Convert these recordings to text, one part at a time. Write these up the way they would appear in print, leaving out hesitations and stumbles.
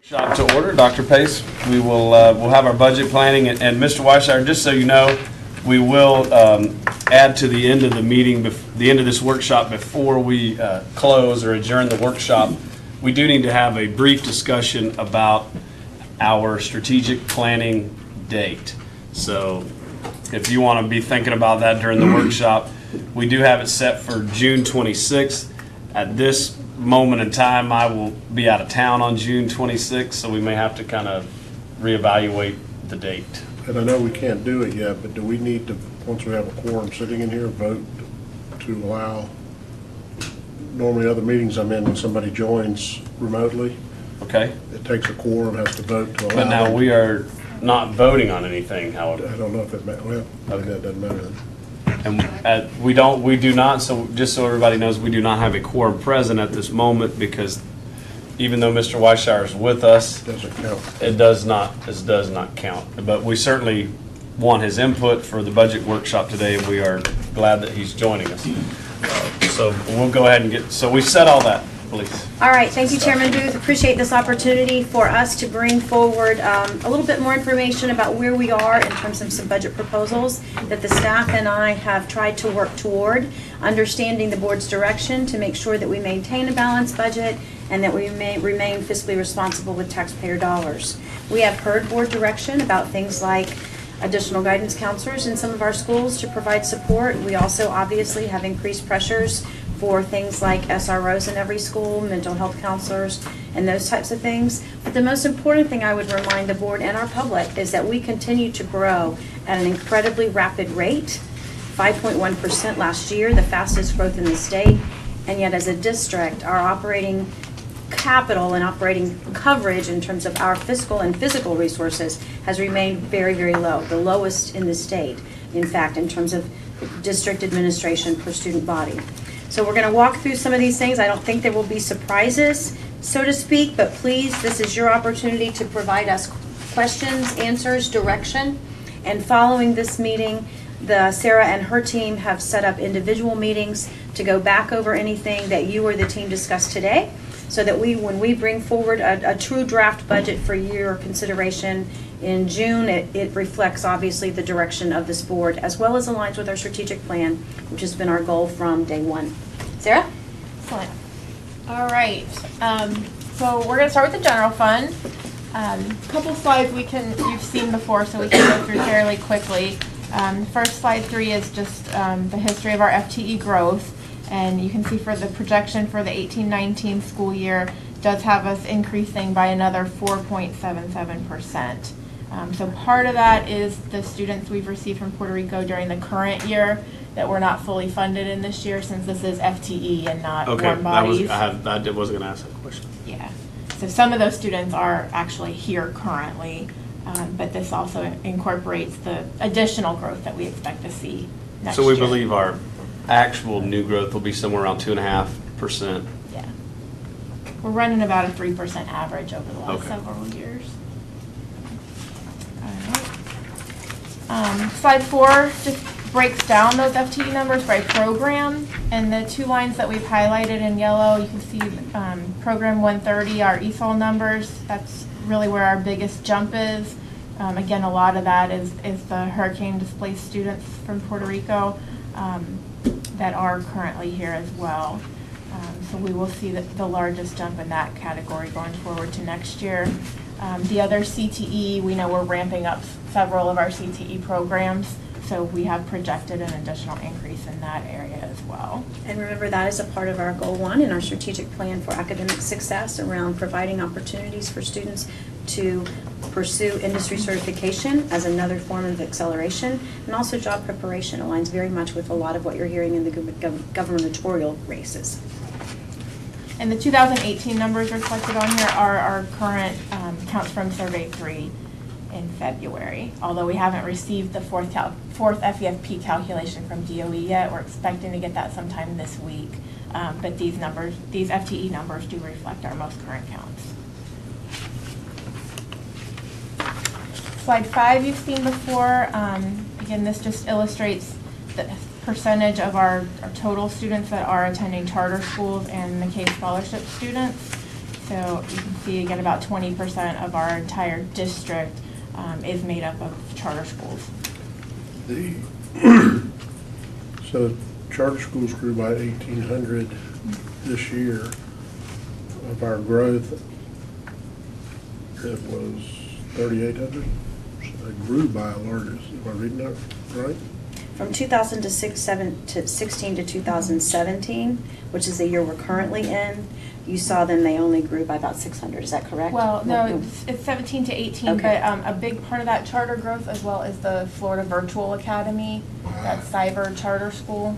Shop to order, Dr. Pace. We will we'll have our budget planning, and Mr. Weishauer, just so you know, we will add to the end of the meeting, the end of this workshop, before we close or adjourn the workshop. We do need to have a brief discussion about our strategic planning date. So if you want to be thinking about that during the workshop, we do have it set for June 26th. At this moment in time, I will be out of town on June 26th, so we may have to kind of reevaluate the date. And I know we can't do it yet, but do we need to, once we have a quorum sitting in here, vote to allow, normally other meetings I'm in, when somebody joins remotely, Okay? it takes a quorum, has to vote to allow. But now them. we are not voting on anything, however. I don't know if it matters. Well, Okay. that doesn't matter then. And we do not, so just so everybody knows, we do not have a quorum present at this moment, because even though Mr. Weishauer is with us, Doesn't count. it does not count. But we certainly want his input for the budget workshop today, and we are glad that he's joining us. So we'll go ahead and so we've said all that, please. All right, thank you, Chairman Booth. Appreciate this opportunity for us to bring forward a little bit more information about where we are in terms of some budget proposals that the staff and I have tried to work toward, understanding the board's direction to make sure that we maintain a balanced budget and that we may remain fiscally responsible with taxpayer dollars. We have heard board direction about things like additional guidance counselors in some of our schools to provide support. We also obviously have increased pressures for things like SROs in every school, mental health counselors, and those types of things. But the most important thing I would remind the board and our public is that we continue to grow at an incredibly rapid rate, 5.1% last year, the fastest growth in the state, and yet as a district, our operating capital and operating coverage in terms of our fiscal and physical resources has remained very, very low, the lowest in the state, in fact, in terms of district administration per student body. So we're going to walk through some of these things. I don't think there will be surprises, so to speak, but please, this is your opportunity to provide us questions, answers, direction. And following this meeting, Sarah and her team have set up individual meetings to go back over anything that you or the team discussed today, so that when we bring forward a true draft budget for your consideration in June, it reflects obviously the direction of this board, as well as aligns with our strategic plan, which has been our goal from day one. Sarah? Excellent. All right. So we're going to start with the general fund. A couple slides you've seen before, so we can go through fairly quickly. First, slide 3 is just the history of our FTE growth. And you can see for the projection for the 18-19 school year does have us increasing by another 4.77%. So part of that is the students we've received from Puerto Rico during the current year that were not fully funded in this year, since this is FTE and not warm bodies. I wasn't going to ask that question. Yeah. So some of those students are actually here currently, but this also incorporates the additional growth that we expect to see next year. So we believe our actual new growth will be somewhere around 2.5%. Yeah. We're running about a 3% average over the last several years. All right. Slide 4 just breaks down those FTE numbers by program, and the 2 lines that we've highlighted in yellow, you can see program 130, our ESOL numbers. That's really where our biggest jump is. Again, a lot of that is the hurricane displaced students from Puerto Rico that are currently here as well. So we will see the largest jump in that category going forward to next year. The other CTE, we know we're ramping up several of our CTE programs, so we have projected an additional increase in that area as well. And remember, that is a part of our goal 1 in our strategic plan for academic success, around providing opportunities for students to pursue industry certification as another form of acceleration, and also job preparation aligns very much with a lot of what you're hearing in the gubernatorial races. And the 2018 numbers reflected on here are our current counts from Survey 3 in February. Although we haven't received the fourth FEFP calculation from DOE yet, we're expecting to get that sometime this week. But these FTE numbers do reflect our most current counts. Slide 5 you've seen before. Again, this just illustrates the percentage of our total students that are attending charter schools and McKay scholarship students. So you can see again about 20% of our entire district is made up of charter schools. So charter schools grew by 1,800 this year. Of our growth, it was 3,800. So they grew by a largest. Am I reading that right? From 2016 to 2017, which is the year we're currently in, you saw then they only grew by about 600. Is that correct? Well, no, it's 17 to 18, Okay. but a big part of that charter growth as well is the Florida Virtual Academy, that cyber charter school.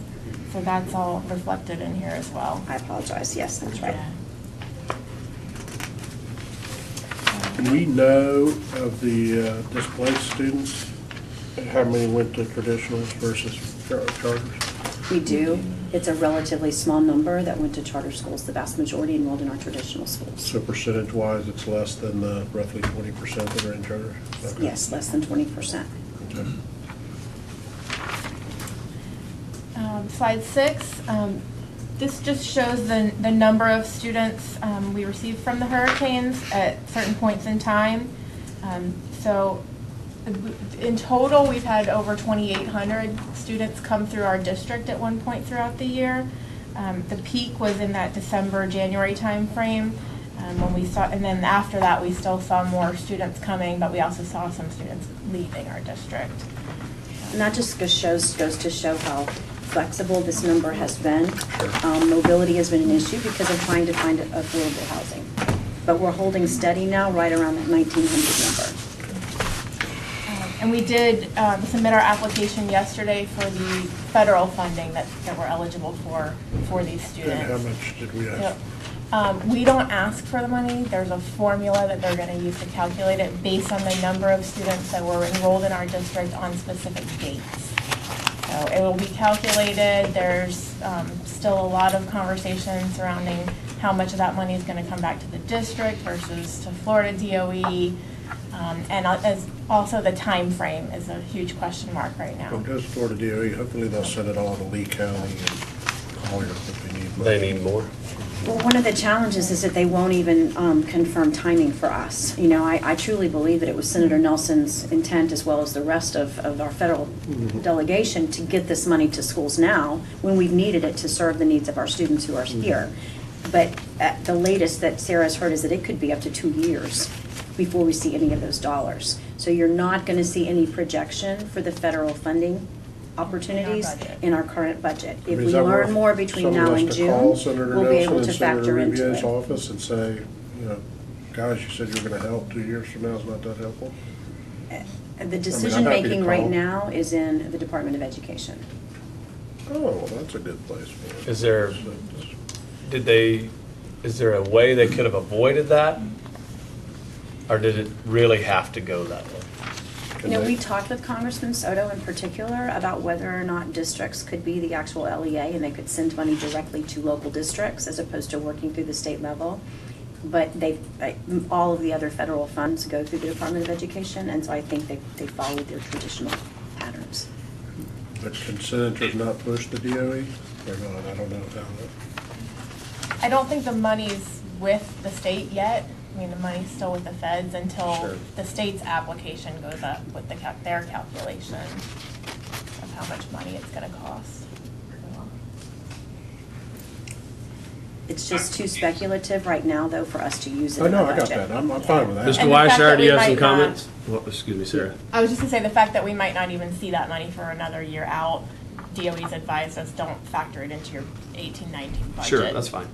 So that's all reflected in here as well. I apologize. Yes, that's right. Yeah. Do we know of the displaced students? How many went to traditionals versus charters? We do. It's a relatively small number that went to charter schools. The vast majority enrolled in our traditional schools. So percentage-wise, it's less than the roughly 20% that are in charters? Okay. Yes, less than 20%. Okay. Slide 6, this just shows the number of students we received from the hurricanes at certain points in time. So in total, we've had over 2,800 students come through our district at one point throughout the year. The peak was in that December, January timeframe when we saw, and then after that, we still saw more students coming, but we also saw some students leaving our district. And that just goes to show how flexible this number has been. Mobility has been an issue because of trying to find affordable housing. But we're holding steady now right around that 1,900 number. And we did submit our application yesterday for the federal funding that we're eligible for these students. And how much did we ask? We don't ask for the money. There's a formula that they're going to use to calculate it based on the number of students that were enrolled in our district on specific dates. So it will be calculated. There's still a lot of conversation surrounding how much of that money is going to come back to the district versus to Florida DOE. And as also the time frame is a huge question mark right now. Well, it goes to Florida DOE. Hopefully they'll send it all to Lee County and Collier if they need money. They need more. Well, one of the challenges is that they won't even confirm timing for us. You know, I truly believe that it was Senator Nelson's intent, as well as the rest of our federal delegation, to get this money to schools now when we've needed it to serve the needs of our students who are here. But at the latest that Sarah's heard is that it could be up to 2 years before we see any of those dollars. So you're not going to see any projection for the federal funding opportunities in our current budget. If we learn more between now and June, we'll be able to factor into it. Senator office and say, you know, guys, you said you were going to help 2 years from now. Is not that helpful? The decision-making right now is in the Department of Education. Oh, well, that's a good place for it. Is there a way they could have avoided that? Or did it really have to go that way? You know, we talked with Congressman Soto in particular about whether or not districts could be the actual LEA and they could send money directly to local districts as opposed to working through the state level. But all of the other federal funds go through the Department of Education, and so I think they followed their traditional patterns. But can senators not push the DOE or not? I don't know how that. I don't think the money's with the state yet. I mean, the money's still with the feds until the state's application goes up with their calculation of how much money it's going to cost. It's just too speculative right now, though, for us to use it I in know, our I got budget. that. I'm fine with that. Mr. And the fact Weishauer, that do we you have some might not- comments? Well, excuse me, Sarah. I was just going to say the fact that we might not even see that money for another year out. DOE's advised us don't factor it into your 18-19 budget. Sure, that's fine.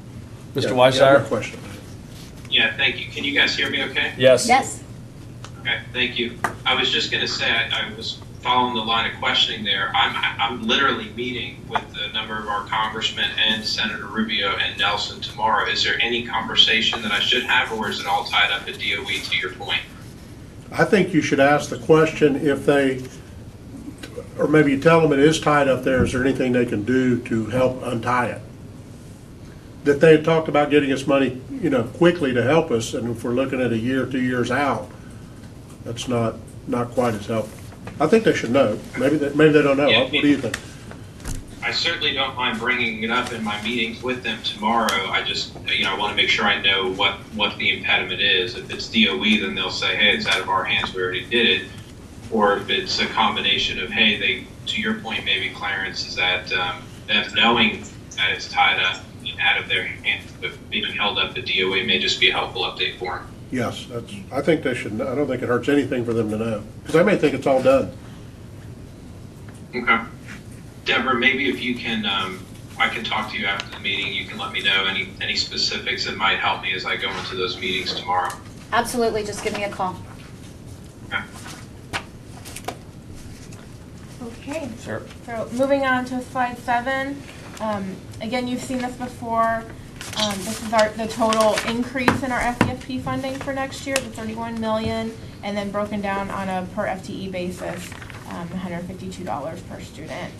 Mr. Yeah, Weishauer? no question. Yeah, thank you. Can you guys hear me okay? Yes. Yes. Okay, thank you. I was just going to say, I was following the line of questioning there. I'm literally meeting with a number of our congressmen and Senator Rubio and Nelson tomorrow. Is there any conversation that I should have, or is it all tied up at DOE to your point? I think you should ask the question if they, or maybe you tell them it is tied up there, is there anything they can do to help untie it? That they had talked about getting us money, you know, quickly to help us, and if we're looking at a year, 2 years out, that's not quite as helpful. I think they should know. Maybe they don't know. Yeah, What do you think? I I certainly don't mind bringing it up in my meetings with them tomorrow. I just, I want to make sure I know what the impediment is. If it's DOE, then they'll say, hey, it's out of our hands, we already did it. Or if it's a combination of, hey, to your point, maybe Clarence, is that them knowing that it's tied up out of their hands, but being held up at DOE may just be a helpful update for them. Yes, I think they should, I don't think it hurts anything for them to know, because I may think it's all done. Okay. Deborah, maybe if you can, I can talk to you after the meeting. You can let me know any specifics that might help me as I go into those meetings tomorrow. Absolutely, just give me a call. Okay. Okay. Sure. So moving on to slide 7. Again, you've seen this before. This is the total increase in our FEFP funding for next year, the $31 million, and then broken down on a per FTE basis, $152 per student.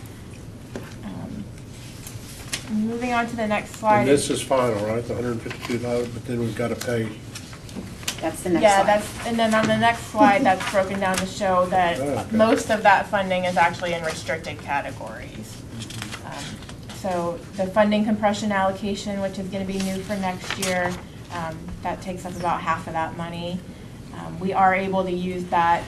Moving on to the next slide. And this is final, right, the $152, but then we've got to pay. That's the next Yeah, slide. and then on the next slide, that's broken down to show that Okay. most of that funding is actually in restricted categories. So the funding compression allocation, which is going to be new for next year, that takes up about half of that money. We are able to use that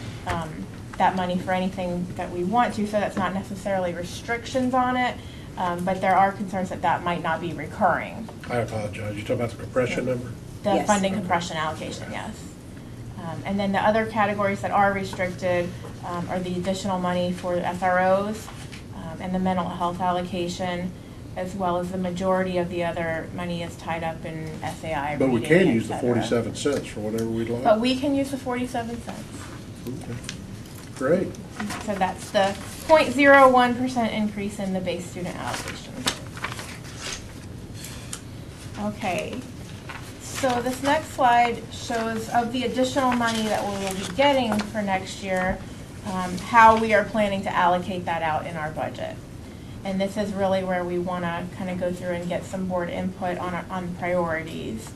money for anything that we want to, so that's not necessarily restrictions on it, but there are concerns that might not be recurring. I apologize, you talking about the compression number? The Yes. funding compression allocation, yes. And then the other categories that are restricted are the additional money for SROs and the mental health allocation, as well as the majority of the other money is tied up in SAI. But we reading, can et use the cetera. 47 cents for whatever we'd like. But we can use the 47 cents. Okay. Great. So that's the 0.01% increase in the base student allocation. Okay. So this next slide shows of the additional money that we will be getting for next year, how we are planning to allocate that out in our budget. And this is really where we want to kind of go through and get some board input on priorities.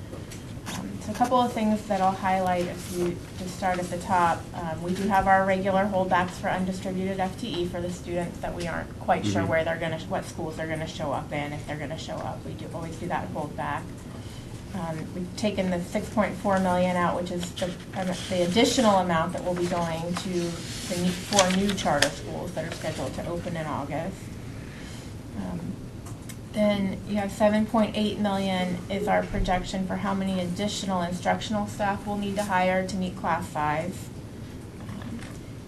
So a couple of things that I'll highlight if you just start at the top. We do have our regular holdbacks for undistributed FTE for the students that we aren't quite sure where they're going to, what schools they're going to show up in, if they're going to show up. We do always do that holdback. We've taken the $6.4 million out, which is the additional amount that will be going to the 4 new charter schools that are scheduled to open in August. Then you have $7.8 million is our projection for how many additional instructional staff we'll need to hire to meet class size.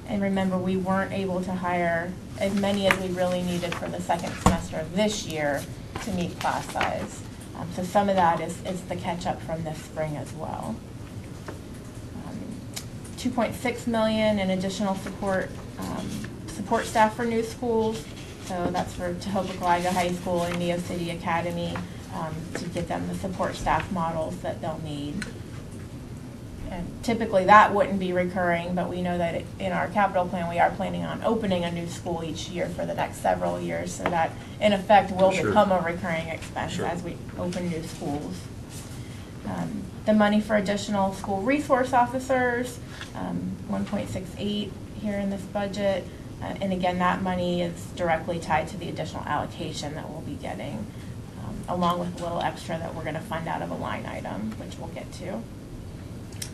And remember, we weren't able to hire as many as we really needed for the second semester of this year to meet class size. So some of that is the catch-up from this spring as well. $2.6 million in additional support staff for new schools. So that's for Tahopekalaga High School and Neo City Academy to get them the support staff models that they'll need. And typically that wouldn't be recurring, but we know that in our capital plan we are planning on opening a new school each year for the next several years, so that in effect will become a recurring expense as we open new schools. The money for additional school resource officers, 1.68 here in this budget, and again that money is directly tied to the additional allocation that we'll be getting, along with a little extra that we're going to fund out of a line item, which we'll get to.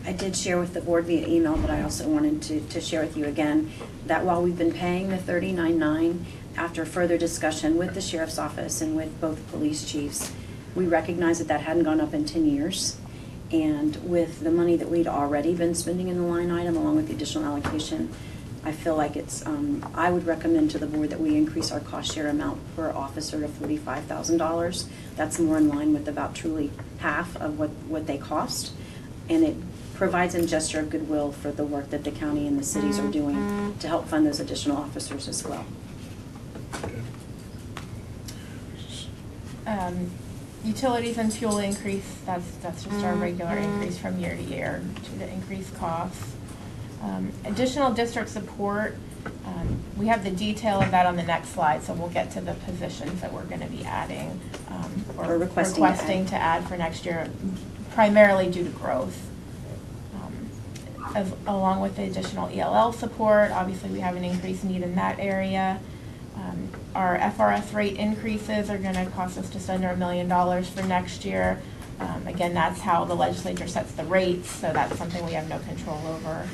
I did share with the board via email, but I also wanted to share with you again that while we've been paying the $39.9, after further discussion with the sheriff's office and with both police chiefs, we recognize that hadn't gone up in 10 years. And with the money that we'd already been spending in the line item, along with the additional allocation, I feel like it's, I would recommend to the board that we increase our cost share amount per officer to $45,000. That's more in line with about truly half of what they cost. And it provides a gesture of goodwill for the work that the county and the cities are doing to help fund those additional officers as well. Utilities and fuel increase, that's just our regular increase from year to year to the increased costs. Additional district support, we have the detail of that on the next slide, so we'll get to the positions that we're going to be adding or requesting to add for next year, primarily due to growth. Along with the additional ELL support, obviously we have an increased need in that area. Our FRS rate increases are going to cost us just under $1 million for next year. Again, that's how the legislature sets the rates, so that's something we have no control over.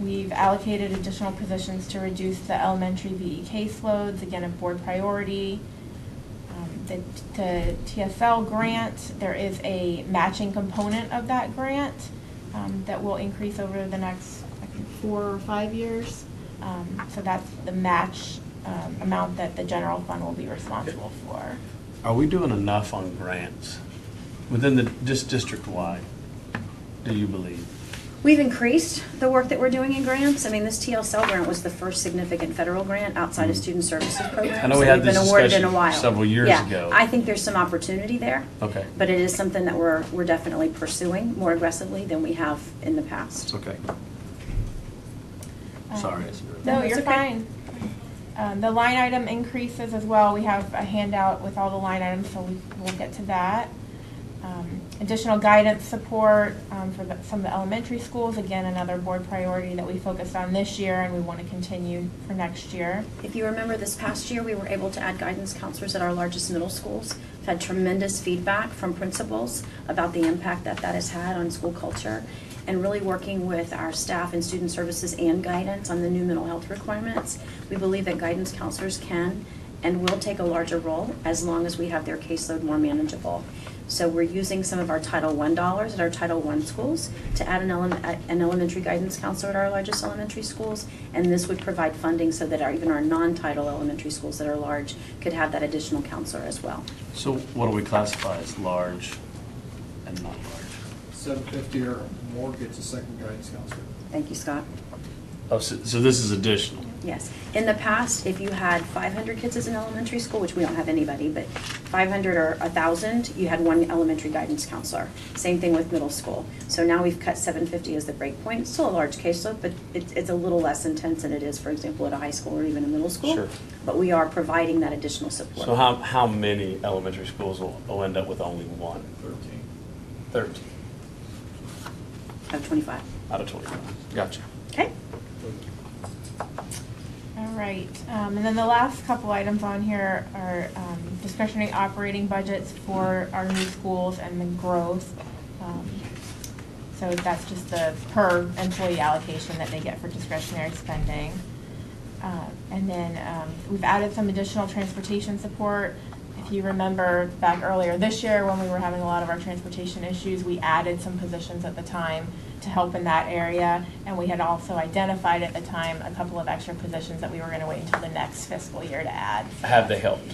We've allocated additional positions to reduce the elementary VE caseloads, again, a board priority. The TSL grant, there is a matching component of that grant that will increase over the next, I think, 4 or 5 years. So that's the match amount that the general fund will be responsible for. Are we doing enough on grants within the, just district-wide, do you believe? We've increased the work that we're doing in grants. I mean, this TLCell grant was the first significant federal grant outside of student services programs. I know we had that we've this been awarded in a discussion while. several years ago. Yeah, I think there's some opportunity there. Okay. But it is something that we're definitely pursuing more aggressively than we have in the past. Okay. Sorry. No, That's you're okay. fine. The line item increases as well. We have a handout with all the line items, so we'll get to that. Additional guidance support for some of the elementary schools. Again, another board priority that we focused on this year and we want to continue for next year. If you remember this past year, we were able to add guidance counselors at our largest middle schools. We've had tremendous feedback from principals about the impact that that has had on school culture, and really working with our staff in student services and guidance on the new mental health requirements. We believe that guidance counselors can and will take a larger role as long as we have their caseload more manageable. So we're using some of our Title I dollars at our Title I schools to add an elementary guidance counselor at our largest elementary schools, and this would provide funding so that even our non-title elementary schools that are large could have that additional counselor as well. So what do we classify as large and not large? 750 or more gets a second guidance counselor. Thank you, Scott. Oh, so this is additional? Yes. In the past, if you had 500 kids as an elementary school, which we don't have anybody, but 500 or 1,000, you had one elementary guidance counselor. Same thing with middle school. So now we've cut 750 as the break point. It's still a large caseload, but it's a little less intense than it is, for example, at a high school or even a middle school. Sure. But we are providing that additional support. So how many elementary schools will end up with only one? 13 Of 25. out of 25. Gotcha. Okay? All right, and then the last couple items on here are discretionary operating budgets for our new schools and the growth. So that's just the per employee allocation that they get for discretionary spending. And then we've added some additional transportation support. If you remember back earlier this year when we were having a lot of our transportation issues, we added some positions at the time to help in that area, and we had also identified at the time a couple of extra positions that we were going to wait until the next fiscal year to add. So Have they that's helped?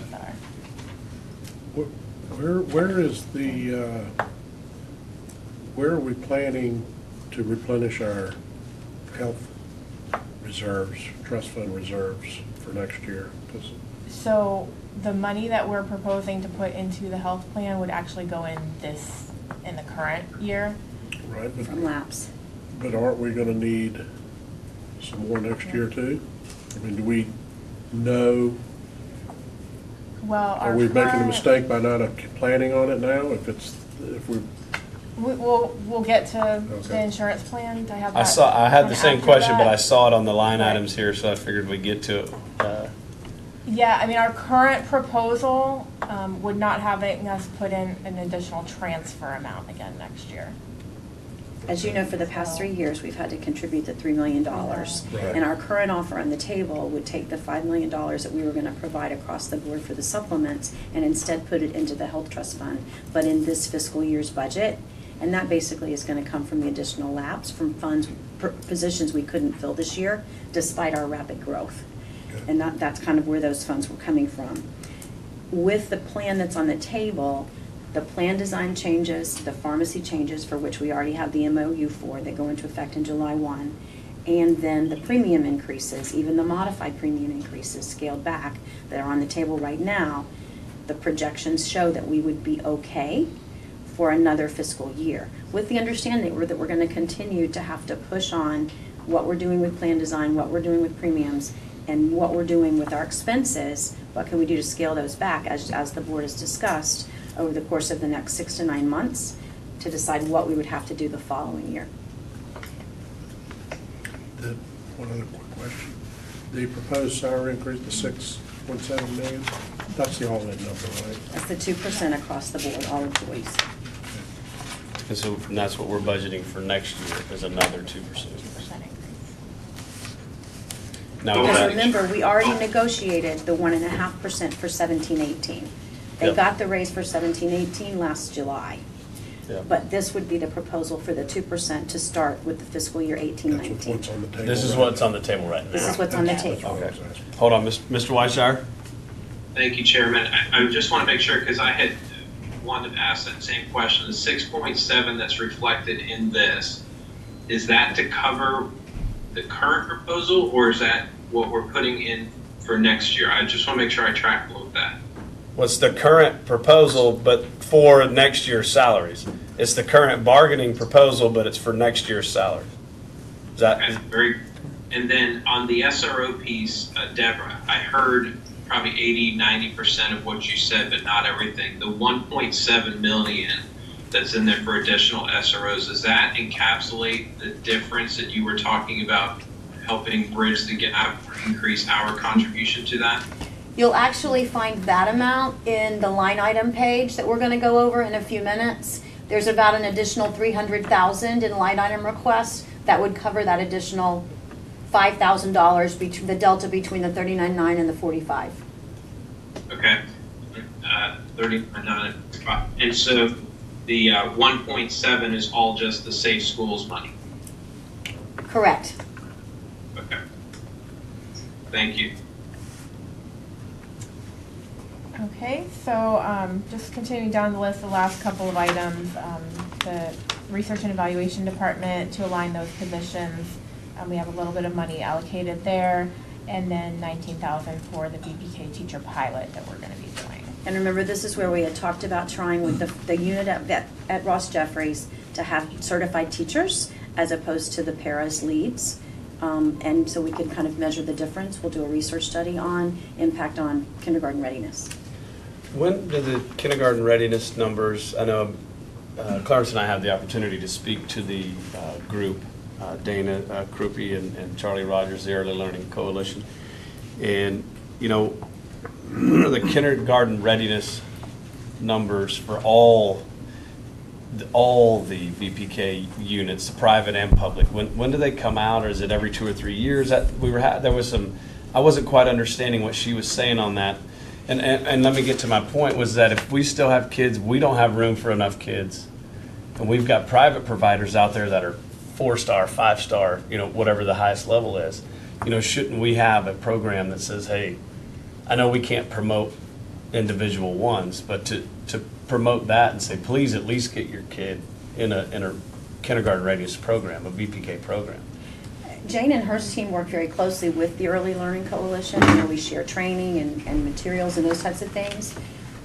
what these are. Where is the, where are we planning to replenish our health reserves, trust fund reserves for next year? 'Cause So the money that we're proposing to put into the health plan would actually go in the current year. right, From LAPS. but aren't we gonna need some more next year too? I mean, do we know, Well, are we making a mistake by not planning on it now? If we, We'll get to the Okay. insurance plan. I have I that had the kind same of question, after but I that. saw it on the line Right. items here, so I figured we'd get to it. Yeah, I mean, our current proposal would not having us put in an additional transfer amount again next year. As you know, for the past 3 years, we've had to contribute the $3 million. Right. And our current offer on the table would take the $5 million that we were going to provide across the board for the supplements and instead put it into the health trust fund, but in this fiscal year's budget. And that basically is going to come from the additional lapse from funds, positions we couldn't fill this year despite our rapid growth. Okay. And that's kind of where those funds were coming from. With the plan that's on the table, the plan design changes, the pharmacy changes for which we already have the MOU for that go into effect in July 1, and then the premium increases, even the modified premium increases scaled back that are on the table right now, the projections show that we would be okay for another fiscal year, with the understanding that we're going to continue to have to push on what we're doing with plan design, what we're doing with premiums, and what we're doing with our expenses. What can we do to scale those back, as the board has discussed, over the course of the next 6 to 9 months to decide what we would have to do the following year. one other quick question. the proposed salary increase to 6.7 million? That's the all-in number, right? That's the 2% across the board, all employees. And so, and that's what we're budgeting for next year, is another 2%. 2% increase. Now, Because that- remember, we already negotiated the 1.5% for 17-18. They Yep. got the raise for 17-18 last July. Yeah. But this would be the proposal for the 2% to start with the fiscal year That's 18-19. what's on the table. This is right what's now. on the table right now. This is what's on the That's table. what I Okay. was asking. Hold on, Mr. Weishauer? Thank you, Chairman. I just want to make sure, because I had wanted to ask that same question. The 6.7 that's reflected in this, is that to cover the current proposal, or is that what we're putting in for next year? I just want to make sure I track with that. What's the current proposal, but for next year's salaries? It's the current bargaining proposal, but it's for next year's salaries. Is that, Okay, very. And then on the SRO piece, Deborah, I heard probably 80–90% of what you said, but not everything. The 1.7 million that's in there for additional SROs, does that encapsulate the difference that you were talking about, helping bridge the gap or increase our contribution to that? You'll actually find that amount in the line item page that we're gonna go over in a few minutes. There's about an additional 300,000 in line item requests that would cover that additional $5,000 between the delta between the 39.9 and the 45. Okay, 39. And so the 1.7 is all just the safe schools money. Correct. Okay. Thank you. Okay, so just continuing down the list, the last couple of items, the Research and Evaluation Department, to align those positions, we have a little bit of money allocated there, and then 19,000 for the VPK teacher pilot that we're going to be doing. And remember, this is where we had talked about trying with the unit at Ross Jeffries to have certified teachers as opposed to the paras leads. And so we could kind of measure the difference. We'll do a research study on impact on kindergarten readiness. when do the kindergarten readiness numbers, I know Clarence and I have the opportunity to speak to the group, Dana Krupe and Charlie Rogers, the Early Learning Coalition. And, you know, what are the kindergarten readiness numbers for all the VPK units, the private and public? When do they come out, or is it every 2 or 3 years? There was some, I wasn't quite understanding what she was saying on that. And let me get to my point, was that if we still have kids, we don't have room for enough kids. And we've got private providers out there that are 4-star, 5-star, you know, whatever the highest level is. You know, shouldn't we have a program that says, hey, I know we can't promote individual ones, but to promote that and say, please at least get your kid in a kindergarten readiness program, a VPK program. Jane and her team work very closely with the Early Learning Coalition. You know, we share training and materials and those types of things.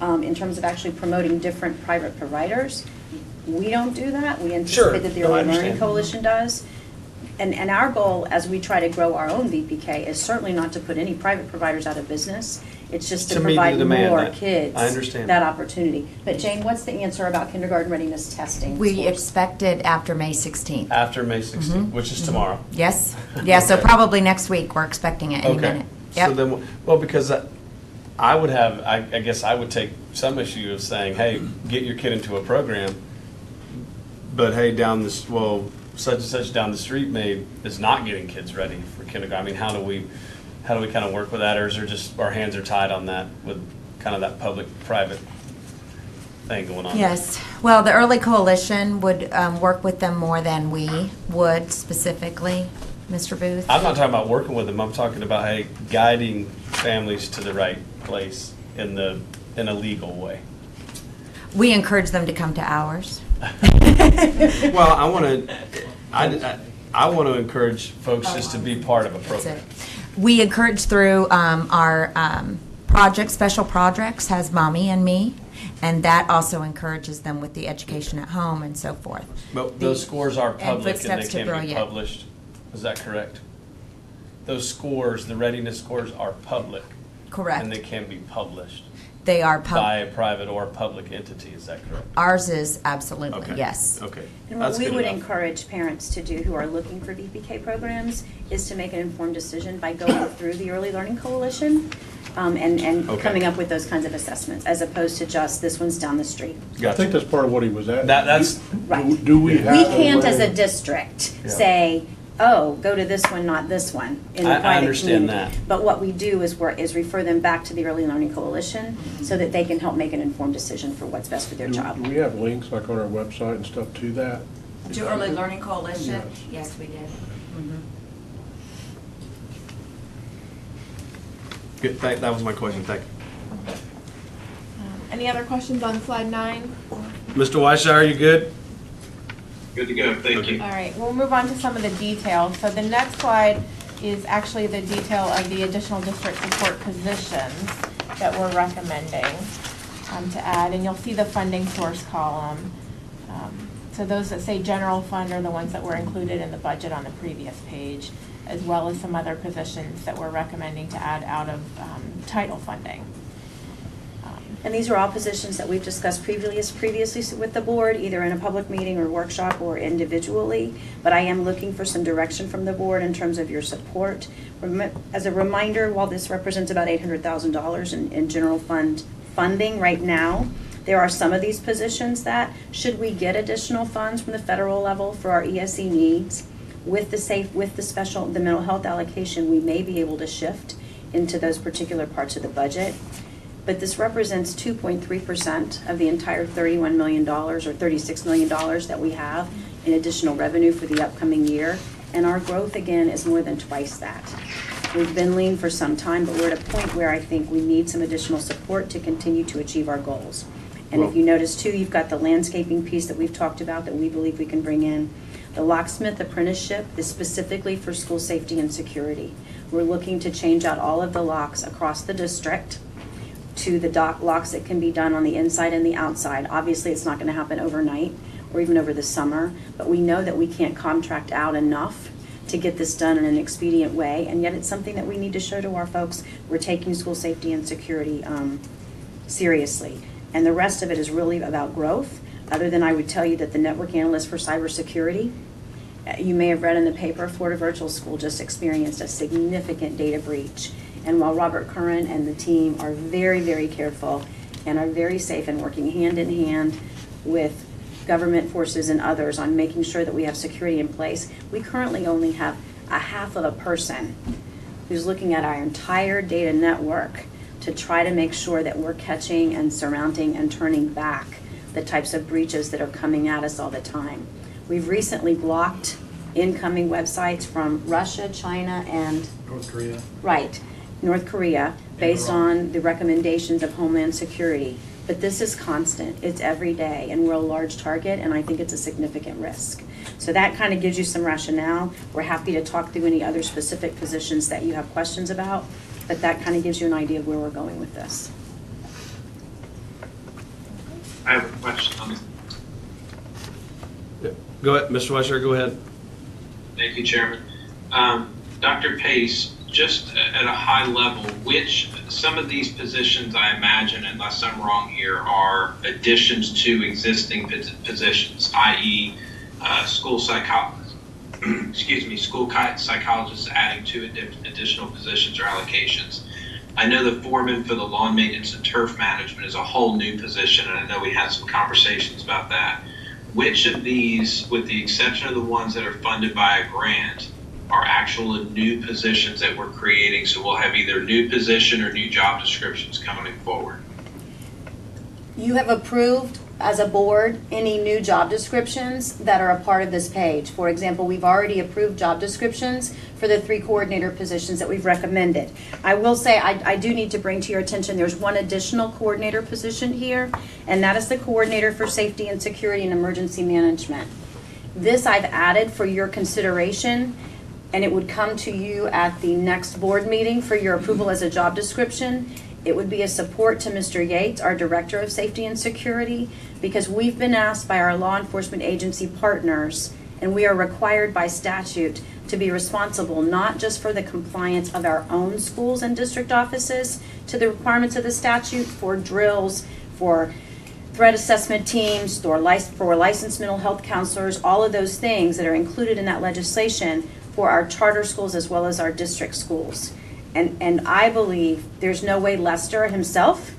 In terms of actually promoting different private providers, we don't do that. We anticipate that the No, I Early Learning understand. Coalition does. And our goal, as we try to grow our own VPK, is certainly not to put any private providers out of business. It's just to To meet the provide demand, more that- kids I understand. that opportunity. But Jane, what's the answer about kindergarten readiness testing? We scores? expect it after May 16th. After May 16th, which is tomorrow. Yes? Yeah, so Okay. probably next week. We're expecting it any Okay. minute. So Yep. then, well, because I would have, I guess I would take some issue of saying, hey, get your kid into a program, but hey, down this, well, such and such down the street is not getting kids ready for kindergarten. I mean, how do we kind of work with that, or is there just, our hands are tied on that with kind of that public-private thing going on? Yes. Well, the Early Coalition would work with them more than we would specifically, Mr. Booth. I'm not talking about working with them. I'm talking about, hey, guiding families to the right place in a legal way. We encourage them to come to ours. Well, I want to encourage folks just to be part of a That's program. it. We encourage through our project, special projects has Mommy and Me, and that also encourages them with the education at home and so forth. But those scores are public and they Footsteps to can be Brilliant. published. Is that correct? Those scores, the readiness scores are public. Correct. And they can be published They are by a private or public entity, is that correct? ours is absolutely, Okay. yes. Okay. And what That's we good would enough. encourage parents to do who are looking for VPK programs is to make an informed decision by going through the Early Learning Coalition and Okay. coming up with those kinds of assessments, as opposed to just this one's down the street. I Gotcha. think that's part of what he was at. That's, Right. Do we have? We a can't, as a way- district, Yeah. say, oh, go to this one, not this one, in the I private understand community. that. But what we do is refer them back to the Early Learning Coalition so that they can help make an informed decision for what's best for their Do child. do we have links like on our website and stuff to that? To Early Learning Coalition? Yes. Yes, we did. good, that was my question, thank you. Any other questions on slide 9? Mr. Weishauer, you good? Good to go, thank you. All right, we'll move on to some of the details. So the next slide is actually the detail of the additional district support positions that we're recommending to add, and you'll see the funding source column. So those that say general fund are the ones that were included in the budget on the previous page, as well as some other positions that we're recommending to add out of title funding. And these are all positions that we've discussed previously with the board, either in a public meeting or workshop or individually. But I am looking for some direction from the board in terms of your support. As a reminder, while this represents about $800,000 in general fund funding right now, there are some of these positions that, should we get additional funds from the federal level for our ESE needs, with the mental health allocation, we may be able to shift into those particular parts of the budget. But this represents 2.3% of the entire $31 million or $36 million that we have in additional revenue for the upcoming year. And our growth, again, is more than twice that. We've been lean for some time, but we're at a point where I think we need some additional support to continue to achieve our goals. And if you notice too, you've got the landscaping piece that we've talked about that we believe we can bring in. The locksmith apprenticeship is specifically for school safety and security. We're looking to change out all of the locks across the district to the locks that can be done on the inside and the outside. Obviously, it's not going to happen overnight or even over the summer, but we know that we can't contract out enough to get this done in an expedient way, and yet it's something that we need to show to our folks we're taking school safety and security seriously. And the rest of it is really about growth, other than I would tell you that the network analyst for cybersecurity, you may have read in the paper, Florida Virtual School just experienced a significant data breach. And while Robert Curran and the team are very, very careful and are very safe and working hand in hand with government forces and others on making sure that we have security in place, we currently only have a half of a person who's looking at our entire data network to try to make sure that we're catching and surmounting and turning back the types of breaches that are coming at us all the time. We've recently blocked incoming websites from Russia, China, and North Korea. North Korea, based on the recommendations of Homeland Security. But this is constant, it's every day, and we're a large target, and I think it's a significant risk. So that kind of gives you some rationale. We're happy to talk through any other specific positions that you have questions about, but that kind of gives you an idea of where we're going with this. I have a question on this. Go ahead, Mr. Weishauer, go ahead. Thank you, Chairman. Dr. Pace, just at a high level, some of these positions, I imagine, unless I'm wrong here, are additions to existing positions, i.e. School psychologists adding 2 additional positions or allocations. I know the foreman for the lawn maintenance and turf management is a whole new position, and I know we had some conversations about that. Which of these, with the exception of the ones that are funded by a grant, are actual new positions that we're creating, so we'll have either new position or new job descriptions coming forward? You have approved, as a board, any new job descriptions that are a part of this page. For example, we've already approved job descriptions for the 3 coordinator positions that we've recommended. I will say, I do need to bring to your attention, there's one additional coordinator position here, and that is the coordinator for safety and security and emergency management. This I've added for your consideration, and it would come to you at the next board meeting for your approval as a job description. It would be a support to Mr. Yates, our Director of Safety and Security, because we've been asked by our law enforcement agency partners, and we are required by statute to be responsible, not just for the compliance of our own schools and district offices to the requirements of the statute for drills, for threat assessment teams, for licensed mental health counselors, all of those things that are included in that legislation for our charter schools as well as our district schools. And I believe there's no way Lester himself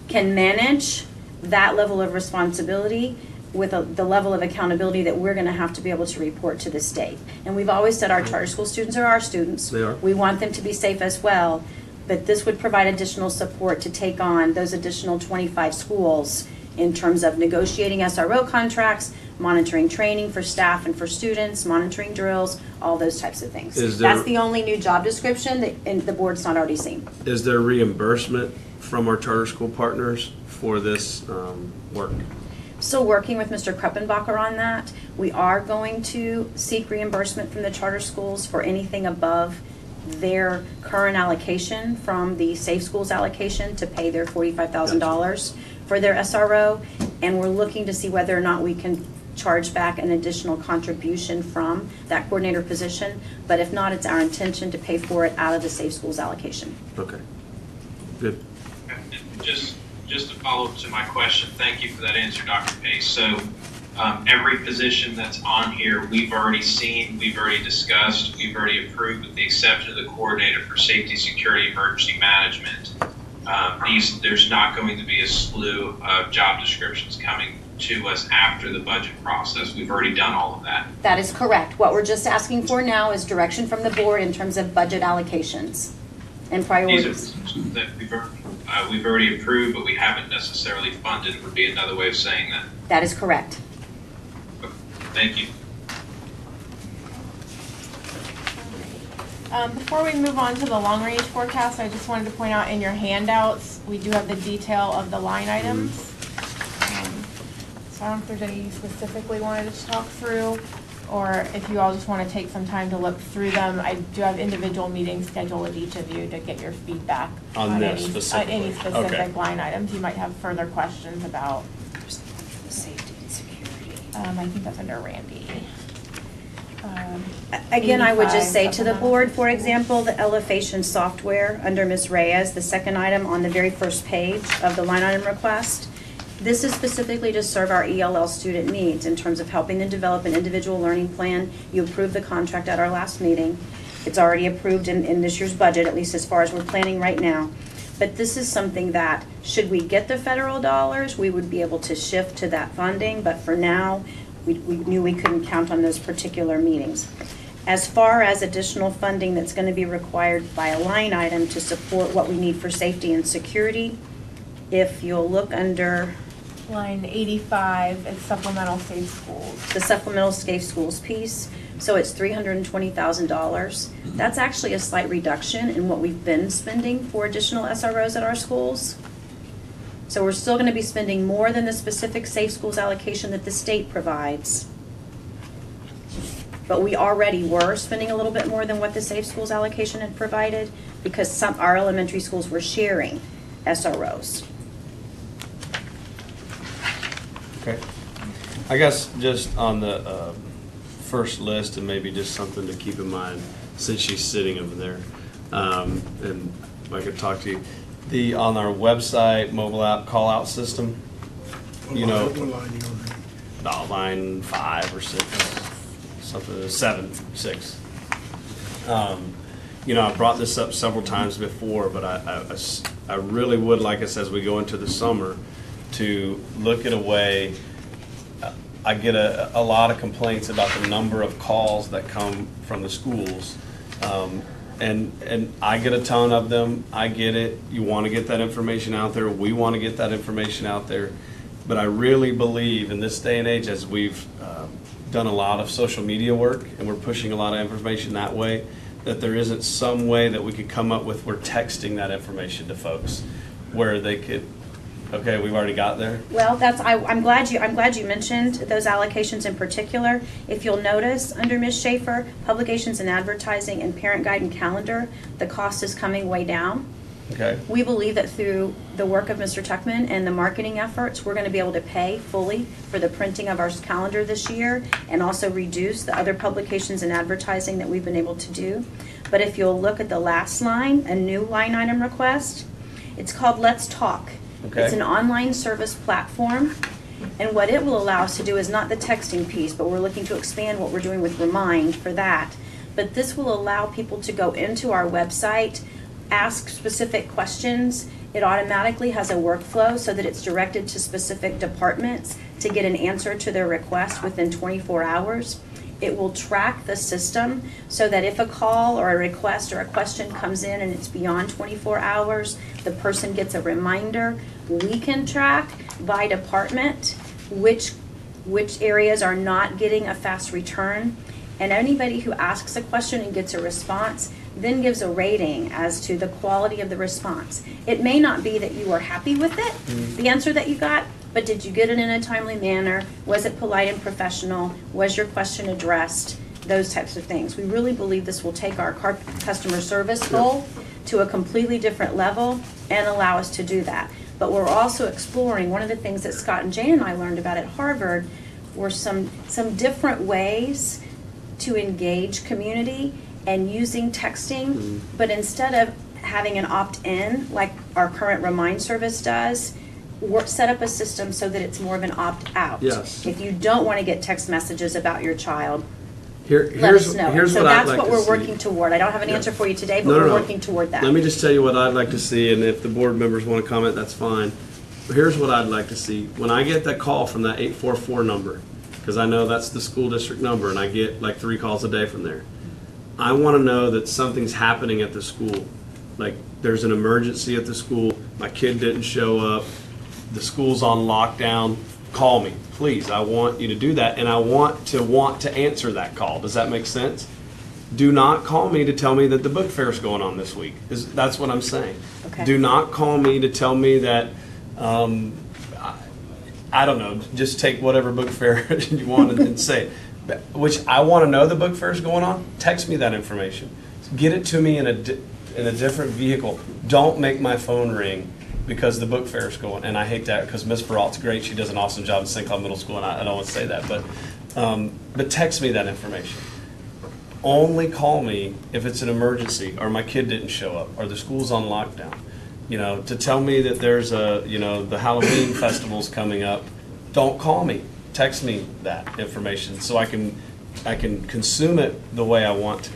can manage that level of responsibility with the level of accountability that we're going to have to be able to report to the state. And we've always said our charter school students are our students. They are. We want them to be safe as well, but this would provide additional support to take on those additional 25 schools in terms of negotiating SRO contracts, monitoring training for staff and for students, monitoring drills, all those types of things. That's the only new job description that the board's not already seen. Is there reimbursement from our charter school partners for this work? Still working with Mr. Kruppenbacher on that. We are going to seek reimbursement from the charter schools for anything above their current allocation from the Safe Schools allocation to pay their $45,000 for their SRO. And we're looking to see whether or not we can charge back an additional contribution from that coordinator position. But if not, it's our intention to pay for it out of the Safe Schools allocation. Okay, good. Just to follow up to my question, thank you for that answer, Dr. Pace. So every position that's on here, we've already seen, we've already discussed, we've already approved, with the exception of the coordinator for safety, security, emergency management. There's not going to be a slew of job descriptions coming to us after the budget process. We've already done all of that. That is correct. What we're just asking for now is direction from the board in terms of budget allocations and priorities. These are positions that we've already approved, but we haven't necessarily funded, would be another way of saying that. That is correct. Thank you. Before we move on to the long-range forecast, I just wanted to point out in your handouts, we do have the detail of the line items. So I don't know if there's any specifically wanted to talk through, or if you all just want to take some time to look through them. I do have individual meetings scheduled with each of you to get your feedback On this any specifically. specific Okay. line items you might have further questions about. Safety and security. I think that's under Randy. Again, I would just 85 say to the supplemental. board, for example, the elevation software under Ms. Reyes, the second item on the very first page of the line item request. This is specifically to serve our ELL student needs in terms of helping them develop an individual learning plan. You approved the contract at our last meeting. It's already approved in this year's budget, at least as far as we're planning right now. But this is something that, should we get the federal dollars, we would be able to shift to that funding. But for now, we knew we couldn't count on those particular meetings. As far as additional funding that's going to be required by a line item to support what we need for safety and security, if you'll look under Line 85, it's supplemental safe schools. the supplemental safe schools piece, so it's $320,000. That's actually a slight reduction in what we've been spending for additional SROs at our schools. So we're still going to be spending more than the specific safe schools allocation that the state provides. But we already were spending a little bit more than what the safe schools allocation had provided because our elementary schools were sharing SROs. Okay. I guess just on the first list, and maybe just something to keep in mind, since she's sitting over there, and if I could talk to you, on our website, mobile app call-out system, you know, What line you on there? line 5 or 6, something, 7, 6. You know, I brought this up several times before, but I really would like us, as we go into the summer, to look at a way. I get a lot of complaints about the number of calls that come from the schools. And I get a ton of them. I get it. You want to get that information out there. We want to get that information out there. But I really believe in this day and age, as we've done a lot of social media work and we're pushing a lot of information that way, that there isn't some way that we could come up with, we're texting that information to folks where they could, okay, we've already got there. Well, I'm glad you mentioned those allocations in particular. If you'll notice, under Ms. Schaefer, publications and advertising and parent guide and calendar, the cost is coming way down. Okay. We believe that through the work of Mr. Tuckman and the marketing efforts, we're going to be able to pay fully for the printing of our calendar this year and also reduce the other publications and advertising that we've been able to do. But if you'll look at the last line, a new line item request, it's called Let's Talk. Okay. It's an online service platform. And what it will allow us to do is not the texting piece, but we're looking to expand what we're doing with Remind for that. But this will allow people to go into our website, ask specific questions. It automatically has a workflow so that it's directed to specific departments to get an answer to their request within 24 hours. It will track the system so that if a call or a request or a question comes in and it's beyond 24 hours, the person gets a reminder. We can track by department which areas are not getting a fast return. And anybody who asks a question and gets a response then gives a rating as to the quality of the response. It may not be that you are happy with it, the answer that you got, but did you get it in a timely manner? Was it polite and professional? Was your question addressed? Those types of things. We really believe this will take our customer service goal to a completely different level and allow us to do that. But we're also exploring, one of the things that Scott and Jane and I learned about at Harvard were some different ways to engage community and using texting, but instead of having an opt-in like our current Remind service does, set up a system so that it's more of an opt-out. Yes. If you don't want to get text messages about your child, let Here's us know. here's So what I'd that's like what to we're see. working toward. I don't have an Yeah. answer for you today, but No, no, we're no. working toward that. Let me just tell you what I'd like to see, and if the board members want to comment, that's fine. But here's what I'd like to see. When I get that call from that 844 number, because I know that's the school district number, and I get like 3 calls a day from there, I want to know that something's happening at the school. Like, there's an emergency at the school, my kid didn't show up, the school's on lockdown, call me, please. I want you to do that, and I want to answer that call. Does that make sense? Do not call me to tell me that the book fair's going on this week. That's what I'm saying. Okay. Do not call me to tell me that, I don't know, just take whatever book fair you want and say it. Which I want to know the book fair's going on. Text me that information. Get it to me in a different vehicle. Don't make my phone ring because the book fair's going. And I hate that because Miss Peralt's great. She does an awesome job at St. Cloud Middle School, and I don't want to say that. But text me that information. Only call me if it's an emergency or my kid didn't show up or the school's on lockdown. You know, to tell me that there's the Halloween festival's coming up. Don't call me. Text me that information so I can consume it the way I want to.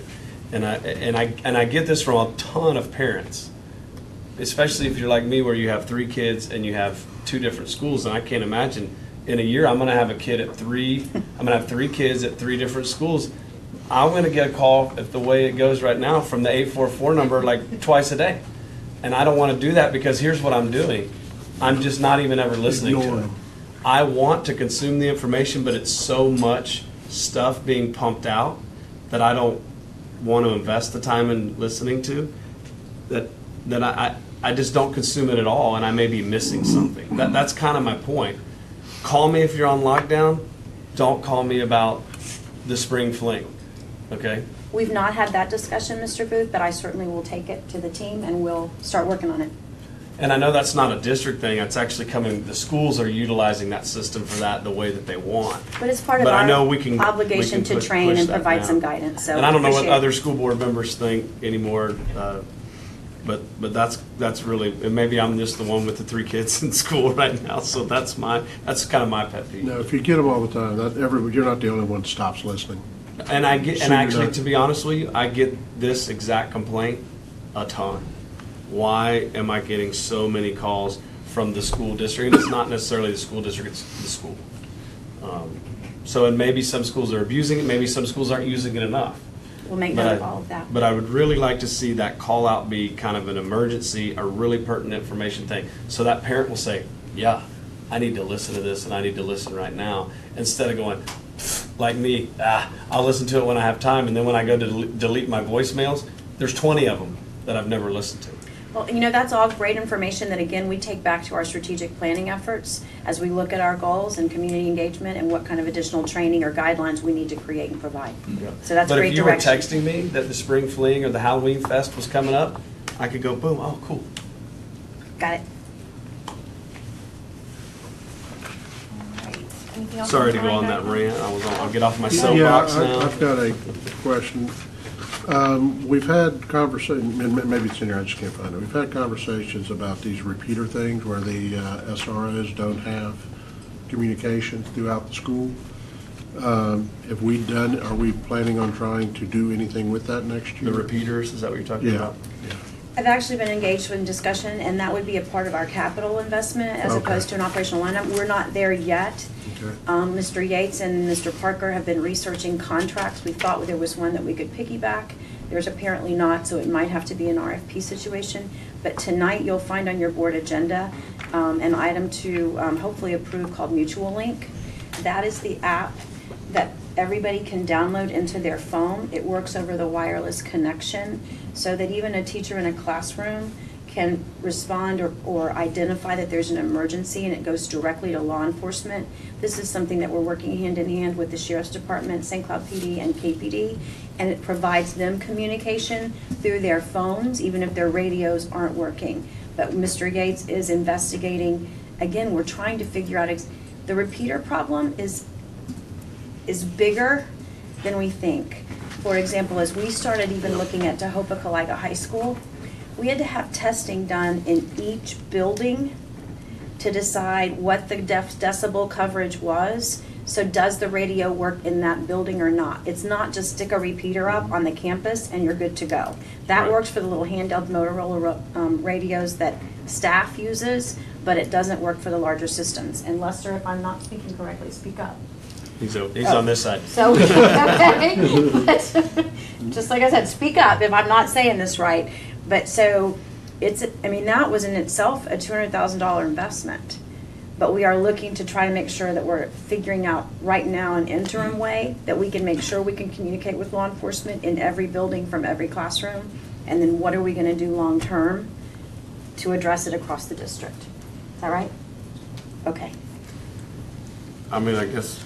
And I get this from a ton of parents, especially if you're like me where you have 3 kids and you have 2 different schools, and I can't imagine in a year I'm going to have a kid at 3, I'm going to have 3 kids at 3 different schools. I'm going to get a call, if the way it goes right now, from the 844 number like twice a day. And I don't want to do that because here's what I'm doing. I'm just not even ever listening to it. I want to consume the information, but it's so much stuff being pumped out that I don't want to invest the time in listening to, that I just don't consume it at all, and I may be missing something. That's kind of my point. Call me if you're on lockdown. Don't call me about the spring fling, okay? We've not had that discussion, Mr. Booth, but I certainly will take it to the team and we'll start working on it. And I know that's not a district thing, it's actually coming, the schools are utilizing that system for that the way that they want. But it's part of But I know our we can- obligation we to can train push and that provide now. some guidance, so. And I don't know what appreciate it. other school board members think anymore, but that's really, and maybe I'm just the one with the 3 kids in school right now, so that's kind of my pet peeve. No, if you get them all the time, you're not the only one that stops listening. And So you're actually, not- to be honest with you, I get this exact complaint a ton. Why am I getting so many calls from the school district? And it's not necessarily the school district, it's the school. And maybe some schools are abusing it, maybe some schools aren't using it enough. We'll make note of all of that. But I would really like to see that call out be kind of an emergency, a really pertinent information thing. So that parent will say, yeah, I need to listen to this and I need to listen right now. Instead of going, like me, I'll listen to it when I have time. And then when I go to delete my voicemails, there's 20 of them that I've never listened to. Well, that's all great information that, again, we take back to our strategic planning efforts as we look at our goals and community engagement and what kind of additional training or guidelines we need to create and provide. So that's But great if you were direction. texting me that the Spring Fling or the Halloween Fest was coming up, I could go, boom, oh, cool. Got it. Alright, anything else? Sorry to on go on line that items? rant. I'll get off my Yeah, soapbox now. I've got a question. We've had conversation, and maybe it's in here, I just can't find it. We've had conversations about these repeater things where the SROs don't have communication throughout the school. Have we done, are we planning on trying to do anything with that next year? The repeaters, is that what you're talking Yeah, about? yeah. I've actually been engaged in discussion, and that would be a part of our capital investment as Okay. opposed to an operational lineup. We're not there yet. Okay. Mr. Yates and Mr. Parker have been researching contracts. We thought there was one that we could piggyback. There's apparently not, so it might have to be an RFP situation. But tonight, you'll find on your board agenda an item to hopefully approve called Mutual Link. That is the app that everybody can download into their phone. It works over the wireless connection so that even a teacher in a classroom can respond or identify that there's an emergency, and it goes directly to law enforcement. This is something that we're working hand in hand with the Sheriff's Department, St. Cloud PD, and KPD, and it provides them communication through their phones, even if their radios aren't working. But Mr. Yates is investigating. Again, we're trying to figure out, the repeater problem is bigger than we think. For example, as we started even looking at Tahopa-Caliga High School, we had to have testing done in each building to decide what the decibel coverage was. So does the radio work in that building or not? It's not just stick a repeater up on the campus and you're good to go. That Right. works for the little handheld Motorola radios that staff uses, but it doesn't work for the larger systems. And Lester, if I'm not speaking correctly, speak up. He's on this side. So, okay, just like I said, speak up if I'm not saying this right. But so, that was in itself a $200,000 investment. But we are looking to try to make sure that we're figuring out right now an interim way that we can make sure we can communicate with law enforcement in every building from every classroom. And then what are we gonna do long-term to address it across the district? Is that right? Okay. I mean, I guess,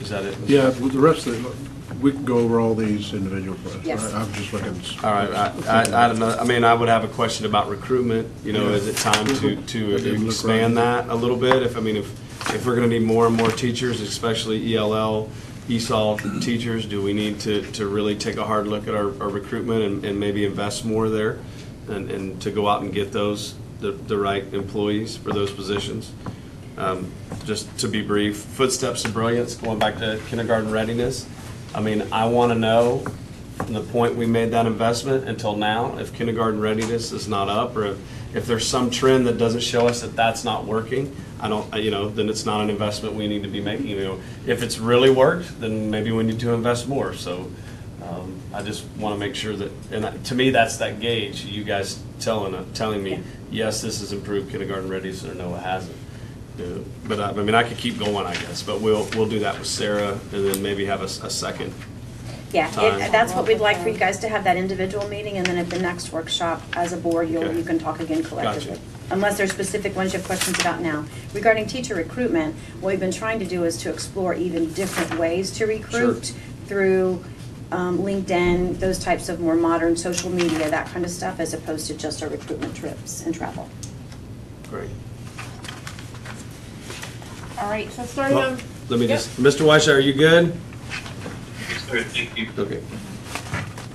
is that it? Yeah, with the rest of it, we can go over all these individual questions. Yes. I'm just looking. All right, I don't know, I mean, I would have a question about recruitment, is it time to expand that a little bit? If we're gonna need more and more teachers, especially ELL, ESOL teachers, do we need to really take a hard look at our recruitment and maybe invest more there? And to go out and get the right employees for those positions? Just to be brief, footsteps of brilliance, going back to kindergarten readiness. I want to know from the point we made that investment until now, if kindergarten readiness is not up, or if there's some trend that doesn't show us that that's not working, then it's not an investment we need to be making. If it's really worked, then maybe we need to invest more. So I just want to make sure that, and to me, that's that gauge. You guys telling me, yes, this has improved kindergarten readiness, or no, it hasn't. But I could keep going, I guess, but we'll do that with Sarah, and then maybe have a second. Yeah, Time. that's what we'd like for you guys to have that individual meeting, and then at the next workshop, as a board, Okay. you can talk again collectively. Gotcha. Unless there's specific ones you have questions about now. Regarding teacher recruitment, what we've been trying to do is to explore even different ways to recruit through LinkedIn, those types of more modern social media, that kind of stuff, as opposed to just our recruitment trips and travel. Great. All right, so starting Well, on. let me Yep. just, Mr. Weisha, are you good? Yes, sir, thank you. Okay.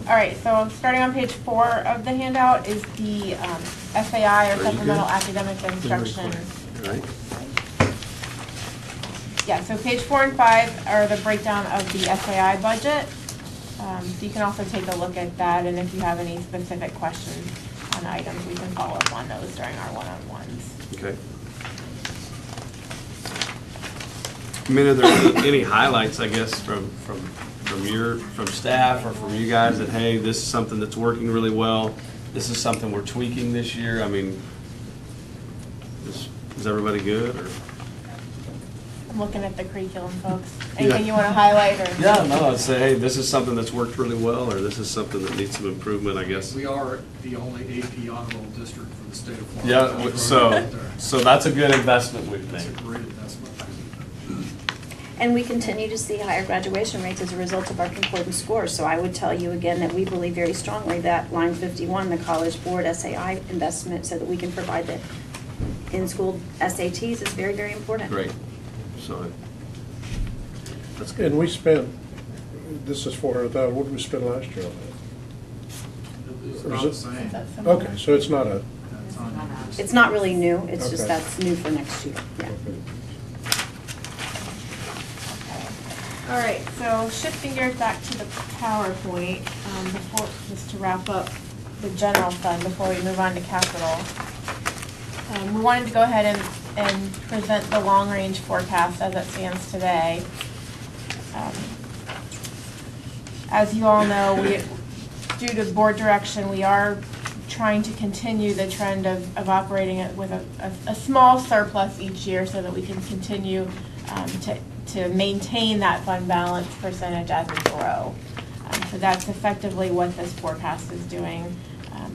All right, so starting on page 4 of the handout is the SAI, or you supplemental good? academic instruction. All right. Yeah, so page 4 and 5 are the breakdown of the SAI budget. So you can also take a look at that, and if you have any specific questions on items, we can follow up on those during our one-on-ones. Okay. Are there any highlights, I guess, from staff or from you guys that, hey, this is something that's working really well, this is something we're tweaking this year? Is everybody good, or? I'm looking at the curriculum, folks. Anything you want to highlight, or? Yeah, no, I'd say, hey, this is something that's worked really well, or this is something that needs some improvement, I guess. We are the only AP honor roll district for the state of Florida. Yeah, so that's a good investment we've That's a made. great investment. And we continue to see higher graduation rates as a result of our concordance scores. So I would tell you again that we believe very strongly that line 51, the College Board SAI investment, so that we can provide the in-school SATs is very, very important. Great. So, that's good. And we spent, this is 400,000, what did we spend last year on It's Or is about the it- same. That's that? Okay, so it's not a, That's on- It's not really new, it's just Okay. that's new for next year, yeah. All right, so shifting gears back to the PowerPoint, before, just to wrap up the general fund before we move on to capital. We wanted to go ahead and present the long-range forecast as it stands today. As you all know, due to board direction, we are trying to continue the trend of operating it with a small surplus each year so that we can continue to maintain that fund balance percentage as we grow. So that's effectively what this forecast is doing.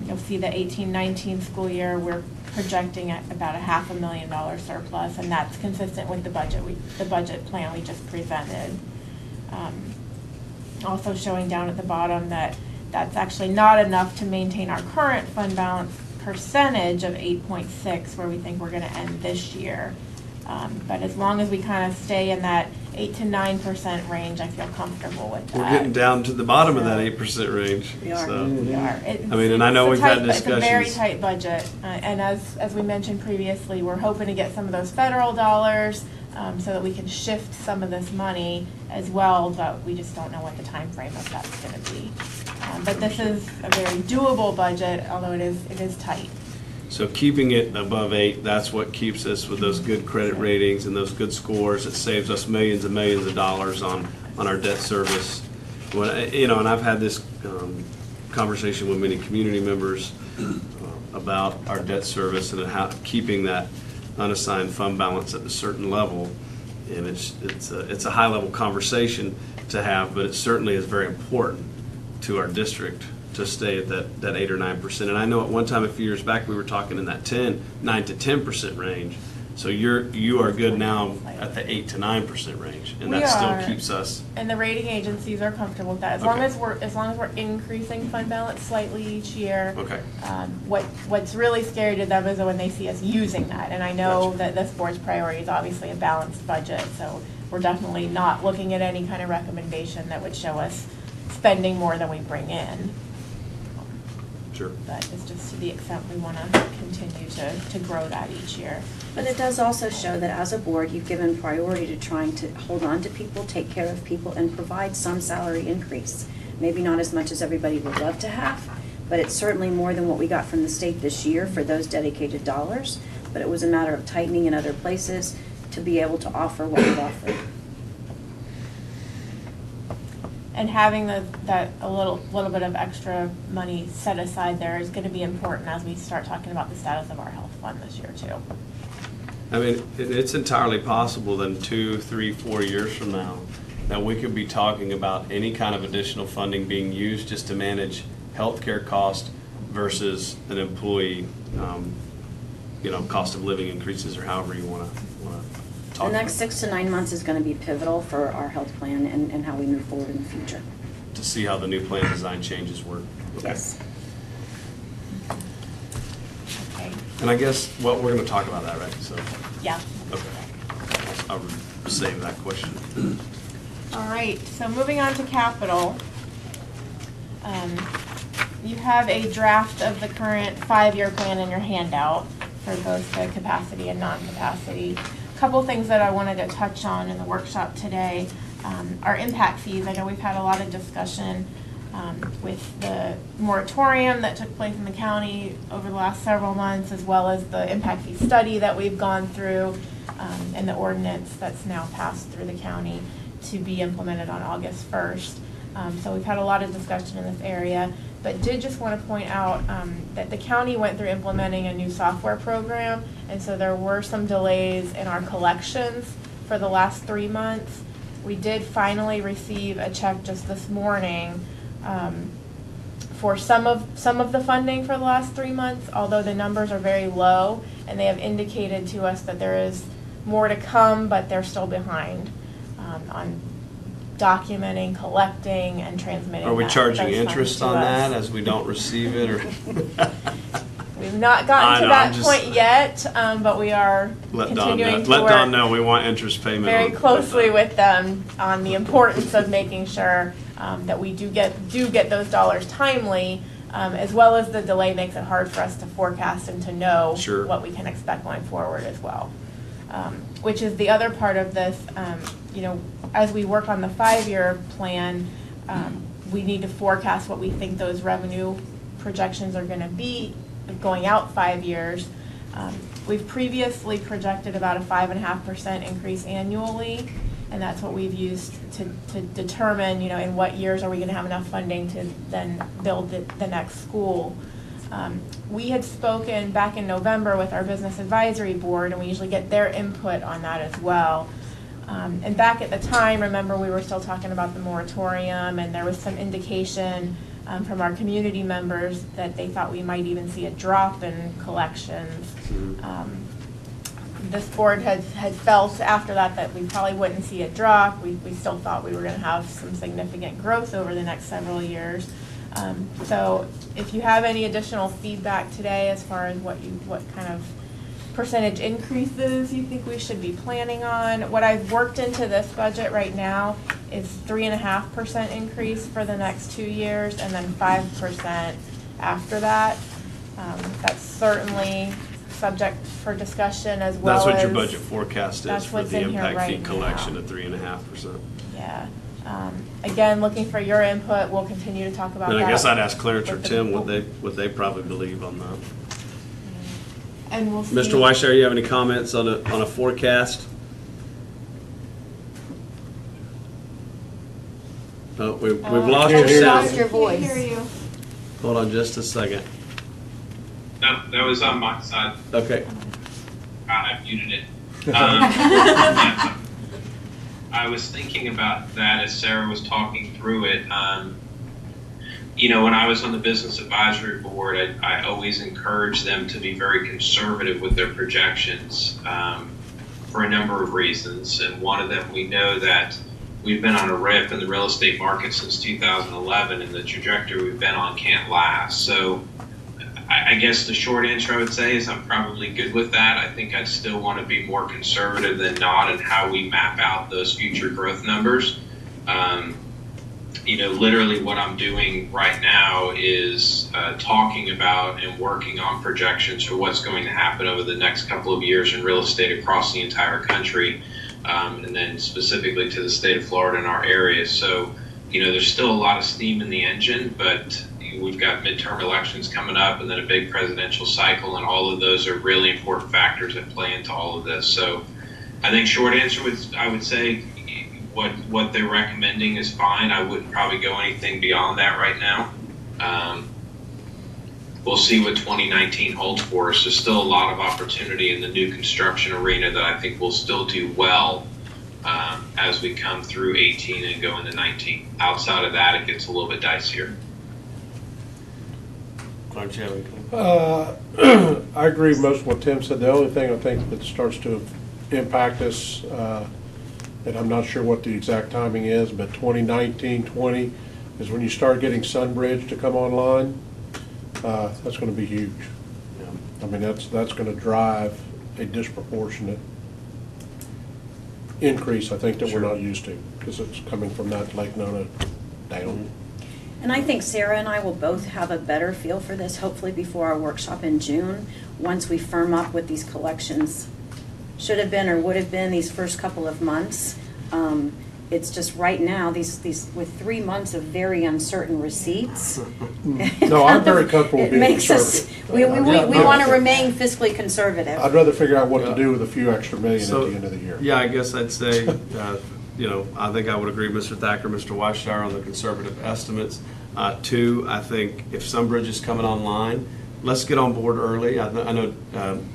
You'll see the 18-19 school year, we're projecting at about a $500,000 surplus, and that's consistent with the budget plan we just presented. Also showing down at the bottom that that's actually not enough to maintain our current fund balance percentage of 8.6, where we think we're going to end this year. But as long as we kind of stay in that 8 to 9% range, I feel comfortable with that. We're getting down to the bottom of that So- 8% range. We are. So, We are. I mean, and I know It's we've a had tight- It's a very discussions. tight budget, and as we mentioned previously, we're hoping to get some of those federal dollars so that we can shift some of this money as well, but we just don't know what the time frame of that's going to be. But this is a very doable budget, although it is tight. So keeping it above 8, that's what keeps us with those good credit ratings and those good scores. It saves us millions and millions of dollars on our debt service. And I've had this conversation with many community members about our debt service and how keeping that unassigned fund balance at a certain level. And it's a high-level conversation to have, but it certainly is very important to our district to stay at that 8 or 9%. And I know at one time a few years back, we were talking in that 9 to 10% range. So you are good now at the 8 to 9% range, and We that are. still keeps us. And the rating agencies are comfortable with that, as long Okay. as we're increasing fund balance slightly each year. Okay. What's really scary to them is when they see us using that, and I know Gotcha. that this board's priority is obviously a balanced budget, so we're definitely not looking at any kind of recommendation that would show us spending more than we bring in. Sure. But it's just to the extent we want to continue to grow that each year. But it does also show that as a board, you've given priority to trying to hold on to people, take care of people, and provide some salary increase. Maybe not as much as everybody would love to have, but it's certainly more than what we got from the state this year for those dedicated dollars. But it was a matter of tightening in other places to be able to offer what we've offered. And having that a little bit of extra money set aside there is going to be important as we start talking about the status of our health fund this year too. I mean, it's entirely possible that in 2, 3, 4 years from now, that we could be talking about any kind of additional funding being used just to manage healthcare cost versus an employee, cost of living increases, or however you want to talk The about next it. 6 to 9 months is going to be pivotal for our health plan and how we move forward in the future. To see how the new plan design changes work. Okay. Yes. Okay. And I guess, well, we're going to talk about that, right? So, Yeah. okay. I'll save that question. All right, so moving on to capital. You have a draft of the current 5-year plan in your handout for both the capacity and non-capacity. A couple things that I wanted to touch on in the workshop today are impact fees. I know we've had a lot of discussion with the moratorium that took place in the county over the last several months, as well as the impact fee study that we've gone through and the ordinance that's now passed through the county to be implemented on August 1st. So we've had a lot of discussion in this area, but did just want to point out that the county went through implementing a new software program, and so there were some delays in our collections for the last 3 months. We did finally receive a check just this morning for some of the funding for the last 3 months, although the numbers are very low, and they have indicated to us that there is more to come, but they're still behind. on documenting, collecting, and transmitting. Are we charging those funds interest to on us. that as we don't receive it, or? We've not I gotten to know, that I'm just- point yet, but we are Let Don know, continuing to let Don work know we want interest payment. very on closely that. with them on the importance of making sure that we do get those dollars timely, as well as the delay makes it hard for us to forecast and to know Sure. what we can expect going forward as well. Which is the other part of this, as we work on the 5-year plan, we need to forecast what we think those revenue projections are going to be going out 5 years. We've previously projected about a 5.5% increase annually, and that's what we've used to determine, in what years are we going to have enough funding to then build the next school. We had spoken back in November with our business advisory board, and we usually get their input on that as well. And back at the time, remember, we were still talking about the moratorium, and there was some indication from our community members that they thought we might even see a drop in collections. This board had felt after that we probably wouldn't see a drop. We still thought we were going to have some significant growth over the next several years. So if you have any additional feedback today as far as what kind of percentage increases you think we should be planning on. What I've worked into this budget right now is 3.5% increase for the next 2 years, and then 5% after that. That's certainly subject for discussion as well as. That's what your budget forecast is that's for what's the in here impact fee right collection now. at 3.5%. Yeah. Again, looking for your input. We'll continue to talk about that. And I guess I'd ask Clarence or with the Tim people. what they probably believe on that. And we'll see. Mr. Weishaar, you have any comments on a forecast? Oh, we've lost Can't your hear sound. you. Your voice. Can't hear you. Hold on just a second. No, that was on my side. Okay. I muted it. I was thinking about that as Sarah was talking through it. When I was on the business advisory board, I always encouraged them to be very conservative with their projections for a number of reasons. And one of them, we know that we've been on a rip in the real estate market since 2011, and the trajectory we've been on can't last. So I guess the short answer I would say is I'm probably good with that. I think I'd still want to be more conservative than not in how we map out those future growth numbers. Literally what I'm doing right now is talking about and working on projections for what's going to happen over the next couple of years in real estate across the entire country, and then specifically to the state of Florida and our area. So, there's still a lot of steam in the engine, but we've got midterm elections coming up and then a big presidential cycle, and all of those are really important factors that play into all of this. So I think short answer I would say what they're recommending is fine. I wouldn't probably go anything beyond that right now. We'll see what 2019 holds for us. There's still a lot of opportunity in the new construction arena that I think will still do well as we come through 18 and go into 19. Outside of that, it gets a little bit dicier. Clarence, you have any comments? I agree with most of what Tim said. The only thing I think that starts to impact us, and I'm not sure what the exact timing is, but 2019, 20 is when you start getting Sunbridge to come online. That's going to be huge. Yeah. I mean, that's going to drive a disproportionate increase, I think, that we're not used to, because it's coming from that Lake Nona down. And I think Sarah and I will both have a better feel for this, hopefully before our workshop in June, once we firm up what these collections should have been or would have been these first couple of months. It's just right now, these with 3 months of very uncertain receipts. No, I'm very comfortable being It makes us, conservative. we want to remain fiscally conservative. I'd rather figure out what to do with a few extra million at So, the end of the year. Yeah, I guess I'd say, I think I would agree with Mr. Thacker, Mr. Weishaar on the conservative estimates. Two, I think if Sunbridge is coming online, let's get on board early. I know,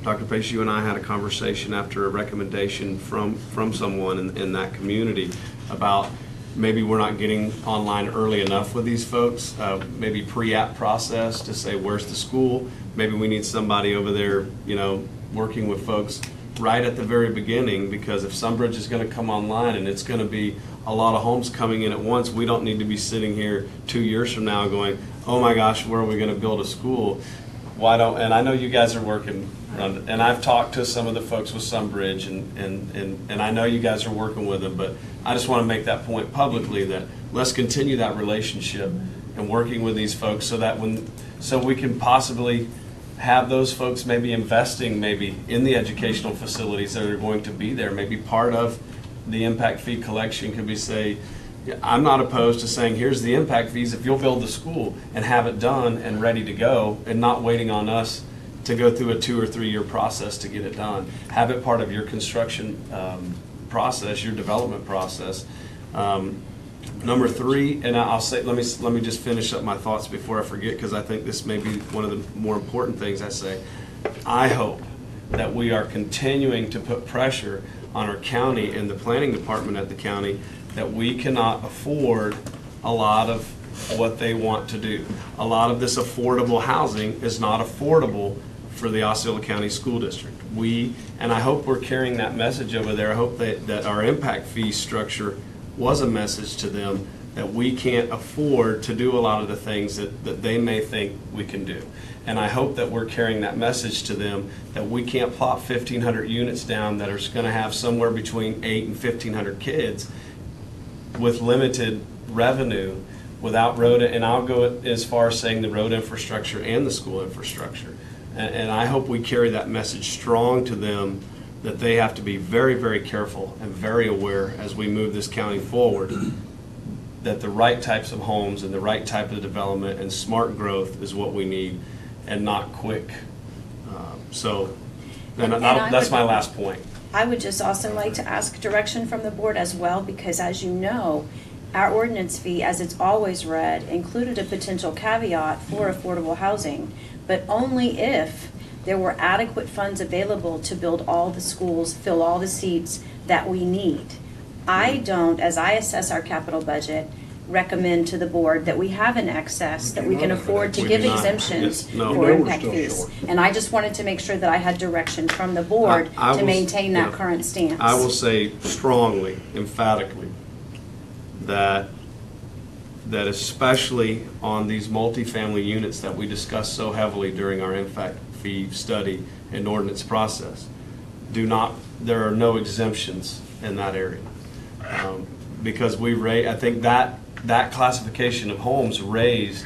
Dr. Pace, you and I had a conversation after a recommendation from someone in that community about maybe we're not getting online early enough with these folks, maybe pre-app process to say, where's the school? Maybe we need somebody over there, working with folks right at the very beginning, because if Sunbridge is going to come online and it's going to be a lot of homes coming in at once, we don't need to be sitting here 2 years from now going, oh my gosh, where are we going to build a school? Why don't, and I know you guys are working, and I've talked to some of the folks with Sunbridge, and I know you guys are working with them, but I just want to make that point publicly that let's continue that relationship and working with these folks so that so we can possibly have those folks maybe investing maybe in the educational facilities that are going to be there. Maybe part of the impact fee collection could be say, I'm not opposed to saying, here's the impact fees if you'll build the school and have it done and ready to go, and not waiting on us to go through a 2 or 3 year process to get it done. Have it part of your construction process, your development process. Number 3, and I'll say, let me just finish up my thoughts before I forget, because I think this may be one of the more important things I say. I hope that we are continuing to put pressure on our county and the planning department at the county that we cannot afford a lot of what they want to do. A lot of this affordable housing is not affordable for the Osceola County School District. And I hope we're carrying that message over there. I hope that our impact fee structure was a message to them that we can't afford to do a lot of the things that they may think we can do. And I hope that we're carrying that message to them that we can't plop 1,500 units down that are going to have somewhere between 8 and 1,500 kids with limited revenue without road, and I'll go as far as saying the road infrastructure and the school infrastructure. And I hope we carry that message strong to them that they have to be very, very careful and very aware as we move this county forward that the right types of homes and the right type of development and smart growth is what we need, and not quick. That's my last point. I would just also like to ask direction from the board as well, because as you know, our ordinance fee, as it's always read, included a potential caveat for affordable housing, but only if there were adequate funds available to build all the schools, fill all the seats that we need. I don't, as I assess our capital budget, recommend to the board that we have an excess that we can afford to give exemptions for impact fees. And I just wanted to make sure that I had direction from the board to maintain that current stance. I will say strongly, emphatically, that especially on these multifamily units that we discussed so heavily during our impact fee study and ordinance process, there are no exemptions in that area. Because I think that classification of homes raised,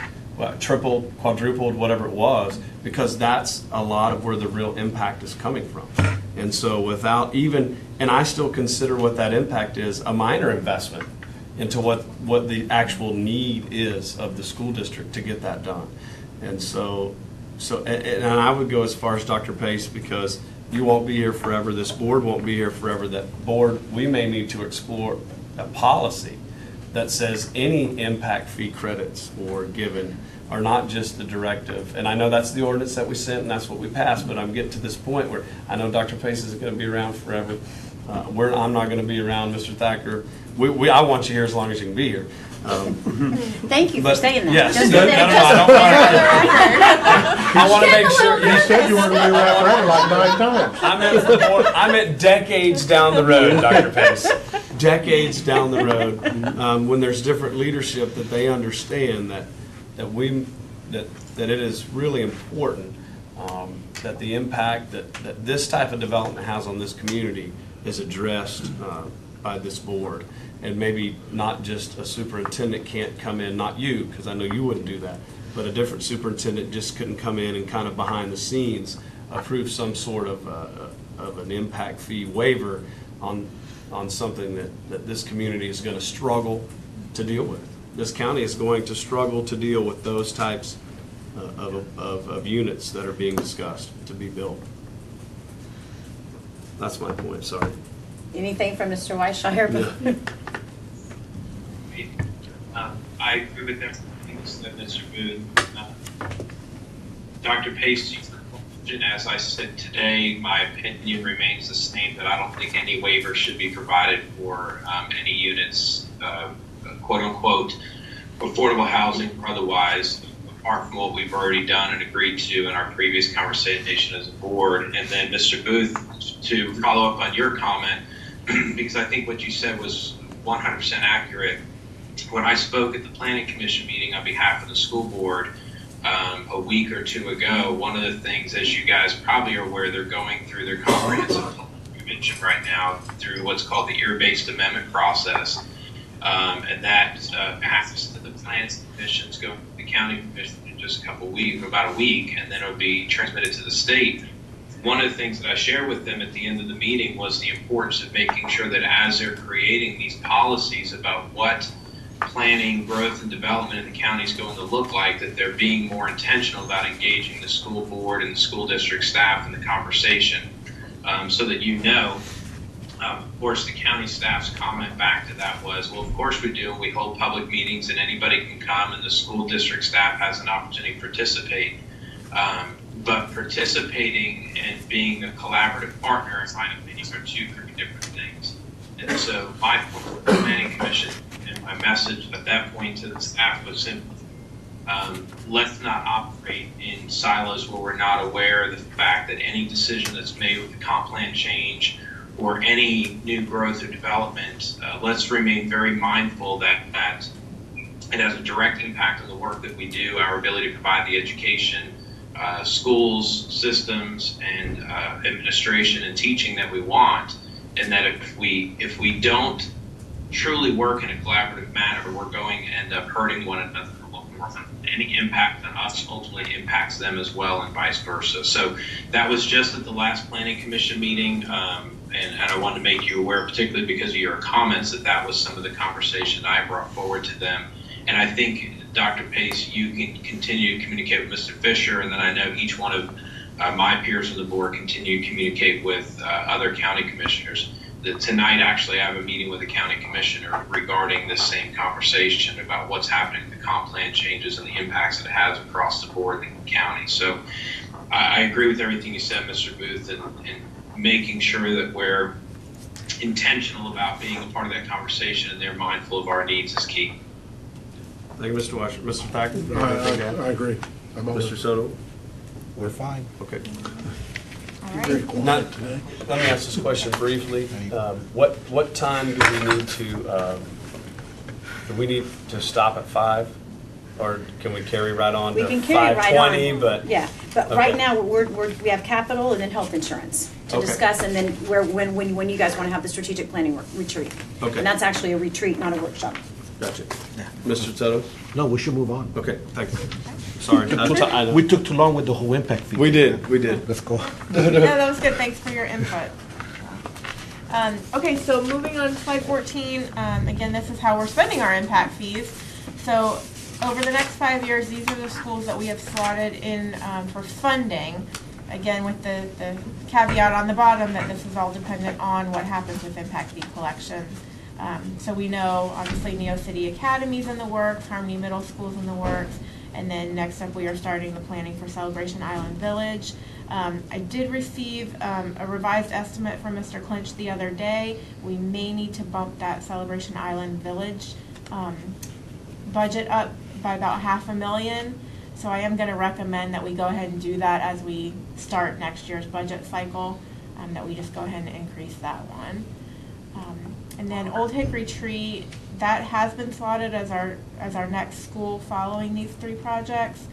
tripled, quadrupled, whatever it was, because that's a lot of where the real impact is coming from. And so without even, and I still consider what that impact is a minor investment into what the actual need is of the school district to get that done. And and I would go as far as Dr. Pace, because you won't be here forever, this board won't be here forever, that board, we may need to explore a policy that says any impact fee credits or given are not just the directive. And I know that's the ordinance that we sent and that's what we passed, but I'm getting to this point where I know Dr. Pace isn't going to be around forever. I'm not going to be around, Mr. Thacker. I want you here as long as you can be here. Thank you for saying that. Yes, Just no, I want to make sure. You said you were going to be around forever like 9 times. I meant decades down the road, Dr. Pace. Decades down the road, when there's different leadership, that they understand that it is really important that the impact that this type of development has on this community is addressed by this board. And maybe not just a superintendent can't come in, not you, because I know you wouldn't do that, but a different superintendent just couldn't come in and kind of behind the scenes approve some sort of an impact fee waiver on something that this community is going to struggle to deal with. This county is going to struggle to deal with those types of units that are being discussed to be built. That's my point, sorry. Anything from Mr. Weisshire? I agree with everything that Mr. Booth. Dr. Pace, as I said today, my opinion remains the same, that I don't think any waiver should be provided for any units, quote unquote, affordable housing or otherwise, apart from what we've already done and agreed to in our previous conversation as a board. And then Mr. Booth, to follow up on your comment, because I think what you said was 100% accurate. When I spoke at the Planning Commission meeting on behalf of the school board a week or two ago, one of the things, as you guys probably are aware, they're going through their comprehensive convention right now through what's called the ear-based amendment process. And that passes to the Plans Commissions, go to the County Commission in just about a week, and then it'll be transmitted to the state. One of the things that I shared with them at the end of the meeting was the importance of making sure that as they're creating these policies about what planning, growth, and development in the county is going to look like, that they're being more intentional about engaging the school board and the school district staff in the conversation, so that you know. Of course, the county staff's comment back to that was, well, of course we do. We hold public meetings and anybody can come and the school district staff has an opportunity to participate. But participating and being a collaborative partner, in my opinion, are two very different things. And so my point with the Planning Commission and my message at that point to the staff was simply, let's not operate in silos where we're not aware of the fact that any decision that's made with the comp plan change or any new growth or development, let's remain very mindful that it has a direct impact on the work that we do, our ability to provide the education, schools, systems, and administration and teaching that we want, and that if we don't truly work in a collaborative manner, we're going to end up hurting one another. Any impact on us ultimately impacts them as well, and vice versa. So that was just at the last Planning Commission meeting, and I wanted to make you aware, particularly because of your comments, that was some of the conversation I brought forward to them. And I think, Dr. Pace, you can continue to communicate with Mr. Fisher, and then I know each one of my peers on the board continue to communicate with other county commissioners. Tonight, actually, I have a meeting with a county commissioner regarding this same conversation about what's happening with the comp plan changes and the impacts that it has across the board in the county. So I agree with everything you said, Mr. Booth, and making sure that we're intentional about being a part of that conversation and they're mindful of our needs is key. Thank you, Mr. Washer. Mr. Packard? I agree. I'm on Mr. Soto? We're fine. Okay. very quiet Not- today. Let me ask this question briefly. What time do we need to stop at 5? Or can we carry right on We to can carry right on. 5:20, but? Yeah, but right Okay. now, we have capital and then health insurance to Okay. discuss, and then when you guys want to have the strategic planning retreat. Okay. And that's actually a retreat, not a workshop. Gotcha. Mr. Soto? No, we should move on. Okay, thank you. Sorry. We took too long with the whole impact fee. We did. Let's go. No, that was good. Thanks for your input. Okay, so moving on to slide 14, again, this is how we're spending our impact fees. So over the next 5 years, these are the schools that we have slotted in for funding. Again, with the caveat on the bottom that this is all dependent on what happens with impact fee collection. So we know, obviously, Neo City Academy's in the works, Harmony Middle School's in the works, and then next up we are starting the planning for Celebration Island Village. I did receive a revised estimate from Mr. Clinch the other day. We may need to bump that Celebration Island Village budget up by about $500,000. So I am going to recommend that we go ahead and do that as we start next year's budget cycle, that we just go ahead and increase that one. And then Old Hickory Tree, that has been slotted as our next school following these 3 projects.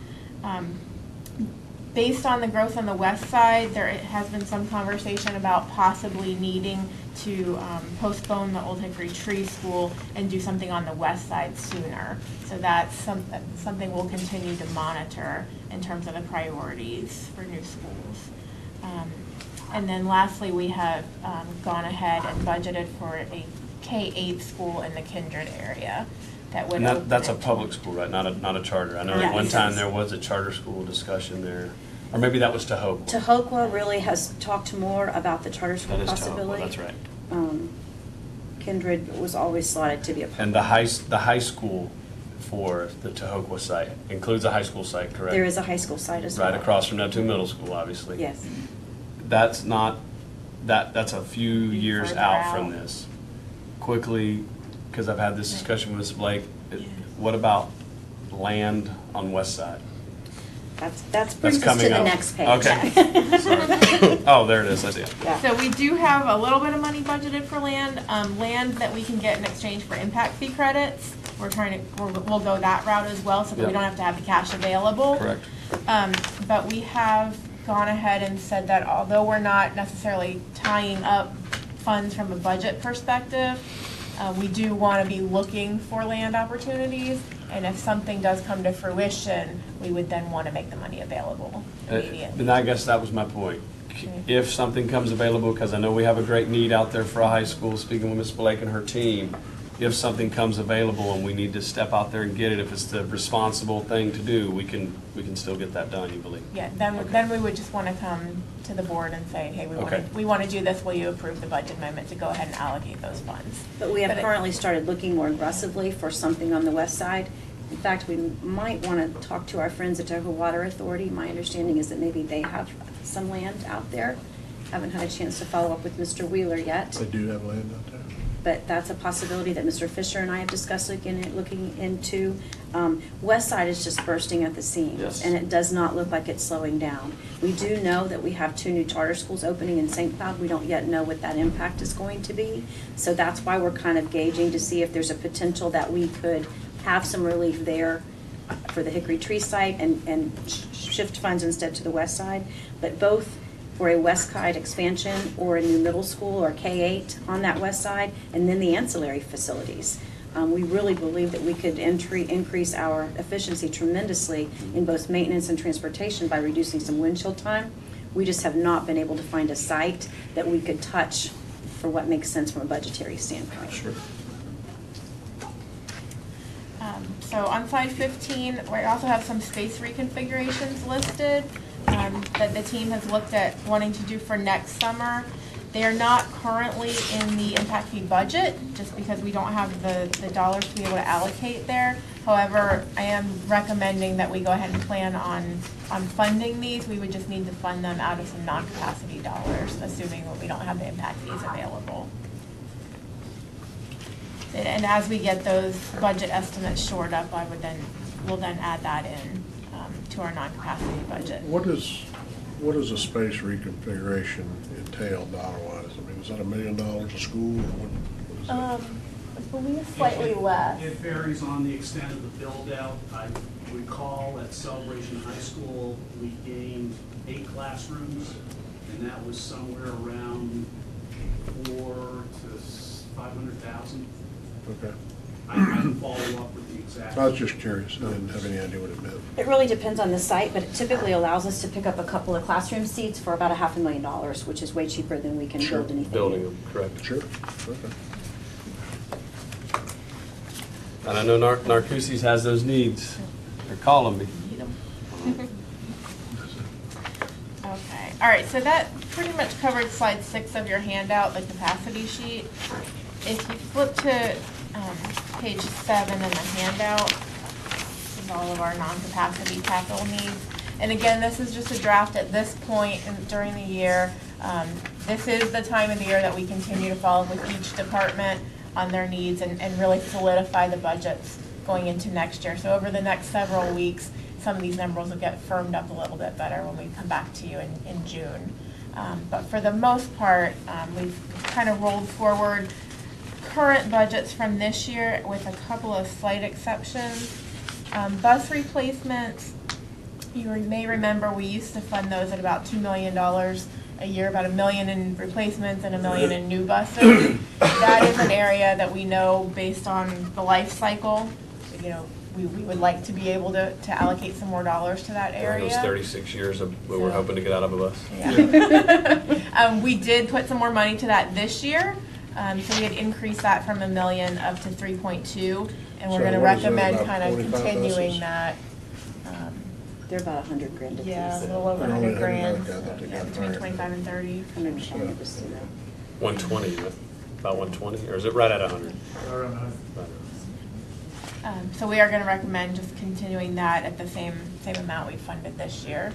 Based on the growth on the west side, there has been some conversation about possibly needing to postpone the Old Hickory Tree School and do something on the west side sooner. So that's something we'll continue to monitor in terms of the priorities for new schools. And then lastly, we have gone ahead and budgeted for a K-8 school in the Kindred area. That would open That's a in public school, right? Not a charter. I know Yeah. at one time there was a charter school discussion there. Or maybe that was Tahokwa. Tahokwa really has talked more about the charter school That is Tahokwa, possibility. that's right. Kindred was always slotted to be a public. And the high school for the Tahokwa site includes a high school site, correct? There is a high school site as well. Right across from Neptune Middle School, obviously. Yes. That's not, that's a few years Further out from out. this. Quickly, because I've had this discussion with Ms. Blake, what about land on west side? That brings us to coming the up. next page. Okay. Sorry. Oh, there it is, I see it. Yeah. So we do have a little bit of money budgeted for land, land that we can get in exchange for impact fee credits. We'll go that route as well, so that we Yep. don't have to have the cash available. Correct. But we have gone ahead and said that although we're not necessarily tying up funds from a budget perspective, we do want to be looking for land opportunities, and if something does come to fruition, we would then want to make the money available immediately. And I guess that was my point. If something comes available, because I know we have a great need out there for a high school, speaking with Ms. Blake and her team, if something comes available and we need to step out there and get it, if it's the responsible thing to do, we can still get that done, you believe? Yeah, then we would just want to come to the board and say, hey, Okay. we want to do this, will you approve the budget amendment to go ahead and allocate those funds? But we have But it- currently started looking more aggressively for something on the west side. In fact, we might want to talk to our friends at Tioga Water Authority. My understanding is that maybe they have some land out there. Haven't had a chance to follow up with Mr. Wheeler yet, They do have land out there. but that's a possibility that Mr. Fisher and I have discussed looking into. West side is just bursting at the seams, Yes. and it does not look like it's slowing down. We do know that we have 2 new charter schools opening in St. Cloud. We don't yet know what that impact is going to be. So that's why we're kind of gauging to see if there's a potential that we could have some relief there for the Hickory Tree site and shift funds instead to the west side. But both for a west side expansion or a new middle school or K-8 on that west side, and then the ancillary facilities. We really believe that we could increase our efficiency tremendously in both maintenance and transportation by reducing some windshield time. We just have not been able to find a site that we could touch for what makes sense from a budgetary standpoint. Sure. So on slide 15, we also have some space reconfigurations listed that the team has looked at wanting to do for next summer. They are not currently in the impact fee budget, just because we don't have the dollars to be able to allocate there. However, I am recommending that we go ahead and plan on funding these. We would just need to fund them out of some non-capacity dollars, assuming that we don't have the impact fees available. And as we get those budget estimates shored up, we'll then add that in to our non-capacity budget. What does a space reconfiguration entail dollar-wise? I mean, is that $1 million a school? Or what is that? I believe slightly less. It varies on the extent of the build-out. I recall at Celebration High School, we gained 8 classrooms, and that was somewhere around 400 to 500,000. Okay. I can follow up with the exact. I was just curious. I didn't have any idea what it meant. It really depends on the site, but it typically allows us to pick up a couple of classroom seats for about $500,000, which is way cheaper than we can Sure. build anything. Building them, correct. Sure. Okay. And I know Narcoossee's has those needs. They're calling me. Okay, all right, so that pretty much covered slide 6 of your handout, the capacity sheet. If you flip to page 7 in the handout, this is all of our non-capacity capital needs. And again, this is just a draft at this point during the year. This is the time of the year that we continue to follow with each department on their needs and really solidify the budgets going into next year. So over the next several weeks, some of these numbers will get firmed up a little bit better when we come back to you in June. But for the most part, we've kind of rolled forward current budgets from this year with a couple of slight exceptions. Bus replacements, you may remember we used to fund those at about $2 million a year, about $1 million in replacements and $1 million in new buses. That is an area that we know based on the life cycle, we would like to be able to allocate some more dollars to that area. Those 36 years of what we're hoping to get out of a bus. Yeah. We did put some more money to that this year. So we had increased that from $1 million up to 3.2, and we're So going to what is it, recommend about kind of 25 continuing buses? that. They're about $100,000 a piece. Yeah, a little over I only 100 grand. had that Yeah, together. between 25 and 30. 120 it was, 120, about 120, or is it right at 100? So we are going to recommend just continuing that at the same amount we funded this year.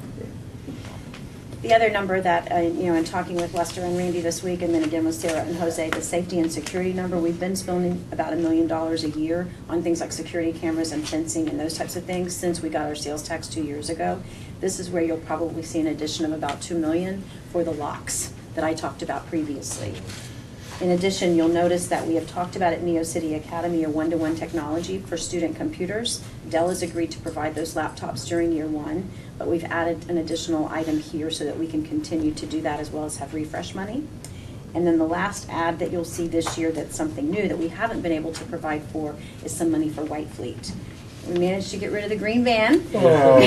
The other number that, in talking with Lester and Randy this week, and then again with Sarah and Jose, the safety and security number, we've been spending about $1 million a year on things like security cameras and fencing and those types of things since we got our sales tax 2 years ago. This is where you'll probably see an addition of about $2 million for the locks that I talked about previously. In addition, you'll notice that we have talked about at Neo City Academy a one-to-one technology for student computers. Dell has agreed to provide those laptops during year one, but we've added an additional item here so that we can continue to do that as well as have refresh money. And then the last ad that you'll see this year that's something new that we haven't been able to provide for is some money for White Fleet. We managed to get rid of the green van. Or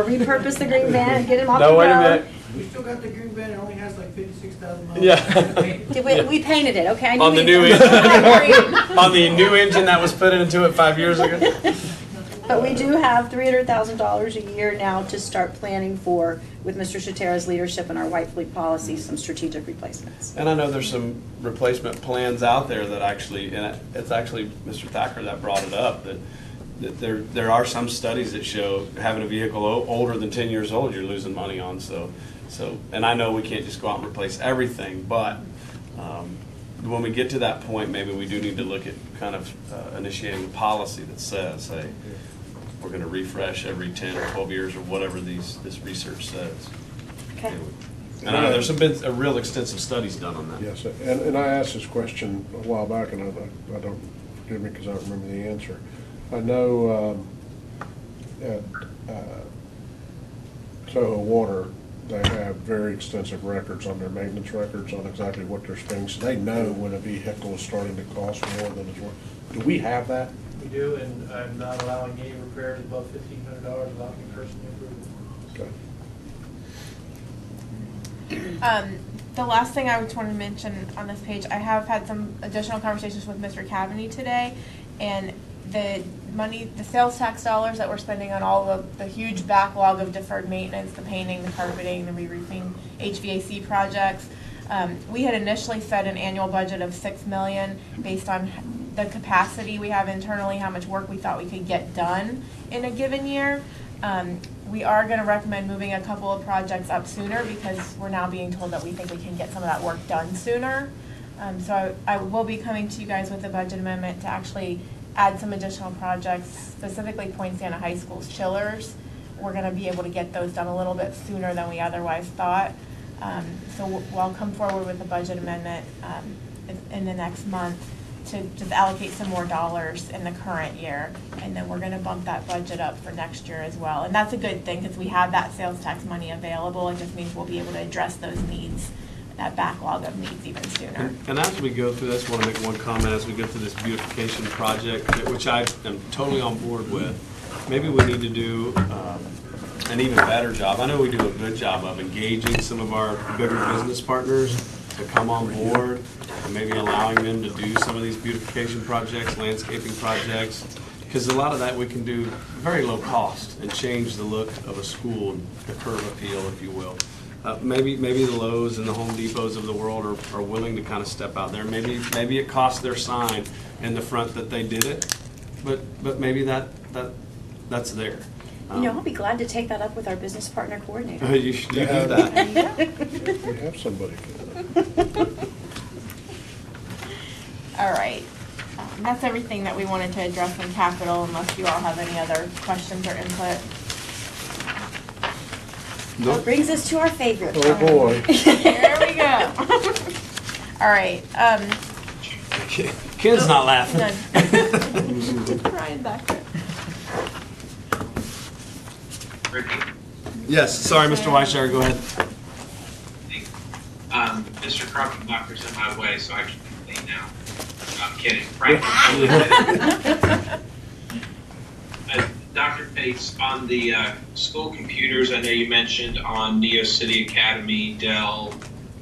repurpose the green van and get him off the road. No, wait a minute. We still got the green van, it only has like 56,000 miles. Yeah. We painted it, okay? I knew On the we- new engine, on the new engine that was put into it 5 years ago. But we do have $300,000 a year now to start planning for, with Mr. Shatera's leadership and our White Fleet policy, some strategic replacements. And I know there's some replacement plans out there that actually, and it's actually Mr. Thacker that brought it up, that there are some studies that show having a vehicle older than 10 years old, you're losing money on. So, and I know we can't just go out and replace everything, but when we get to that point, maybe we do need to look at kind of initiating a policy that says, hey, we're going to refresh every 10 or 12 years or whatever this research says. Okay. And I know there's been a real extensive studies done on that. Yes, and I asked this question a while back, and I don't, forgive me because I don't remember the answer. I know at Soho Water, they have very extensive records on their maintenance records on exactly what they're spending. So they know when a vehicle is starting to cost more than it's worth. Do we have that? We do, and I'm not allowing any repairs above $1,500 without me personally approving. Okay. The last thing I just wanted to mention on this page, I have had some additional conversations with Mr. Cavaney today, and the sales tax dollars that we're spending on all of the huge backlog of deferred maintenance, the painting, the carpeting, the re-roofing, HVAC projects. We had initially set an annual budget of $6 million based on the capacity we have internally, how much work we thought we could get done in a given year. We are going to recommend moving a couple of projects up sooner because we're now being told that we think we can get some of that work done sooner. So I will be coming to you guys with a budget amendment to actually add some additional projects, specifically Poinciana High School's chillers. We're going to be able to get those done a little bit sooner than we otherwise thought. So we'll come forward with a budget amendment in the next month to just allocate some more dollars in the current year, and then we're going to bump that budget up for next year as well. And that's a good thing because we have that sales tax money available. It just means we'll be able to address those needs, that backlog of needs even sooner. And as we go through this, I want to make one comment as we go through this beautification project, which I am totally on board with. Maybe we need to do an even better job. I know we do a good job of engaging some of our bigger business partners to come on board and maybe allowing them to do some of these beautification projects, landscaping projects, because a lot of that we can do very low cost and change the look of a school, the curb appeal, if you will. Maybe the Lowe's and the Home Depots of the world are willing to kind of step out there. Maybe it costs their sign in the front that they did it, but maybe that's there. I'll be glad to take that up with our business partner coordinator. You should do that. We have somebody for that. All right. That's everything that we wanted to address in capital, unless you all have any other questions or input. That brings us to our favorite. Oh, boy. Here we go. All right. Ken's not laughing. None. Crying back there. Ricky? Yes, sorry, Mr. Weishager, go ahead. Mr. Kruppendocker's in my way, so I can leave now. I'm kidding. Dr. Pates, on the school computers, I know you mentioned on Neo City Academy, Dell,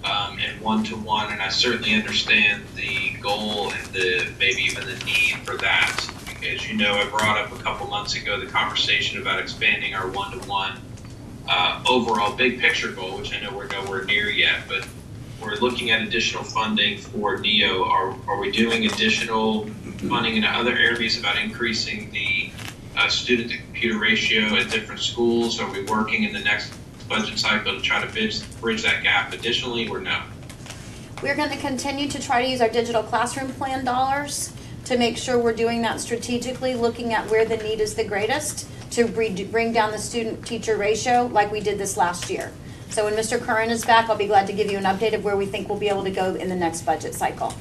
and one-to-one, and I certainly understand the goal and maybe even the need for that. As you know, I brought up a couple months ago the conversation about expanding our one-to-one overall big picture goal, which I know we're nowhere near yet, but we're looking at additional funding for NEO. Are we doing additional funding in other areas about increasing the student to computer ratio at different schools? Are we working in the next budget cycle to try to bridge that gap additionally, or no? We're going to continue to try to use our digital classroom plan dollars to make sure we're doing that strategically, looking at where the need is the greatest to bring down the student-teacher ratio like we did this last year. So when Mr. Curran is back, I'll be glad to give you an update of where we think we'll be able to go in the next budget cycle.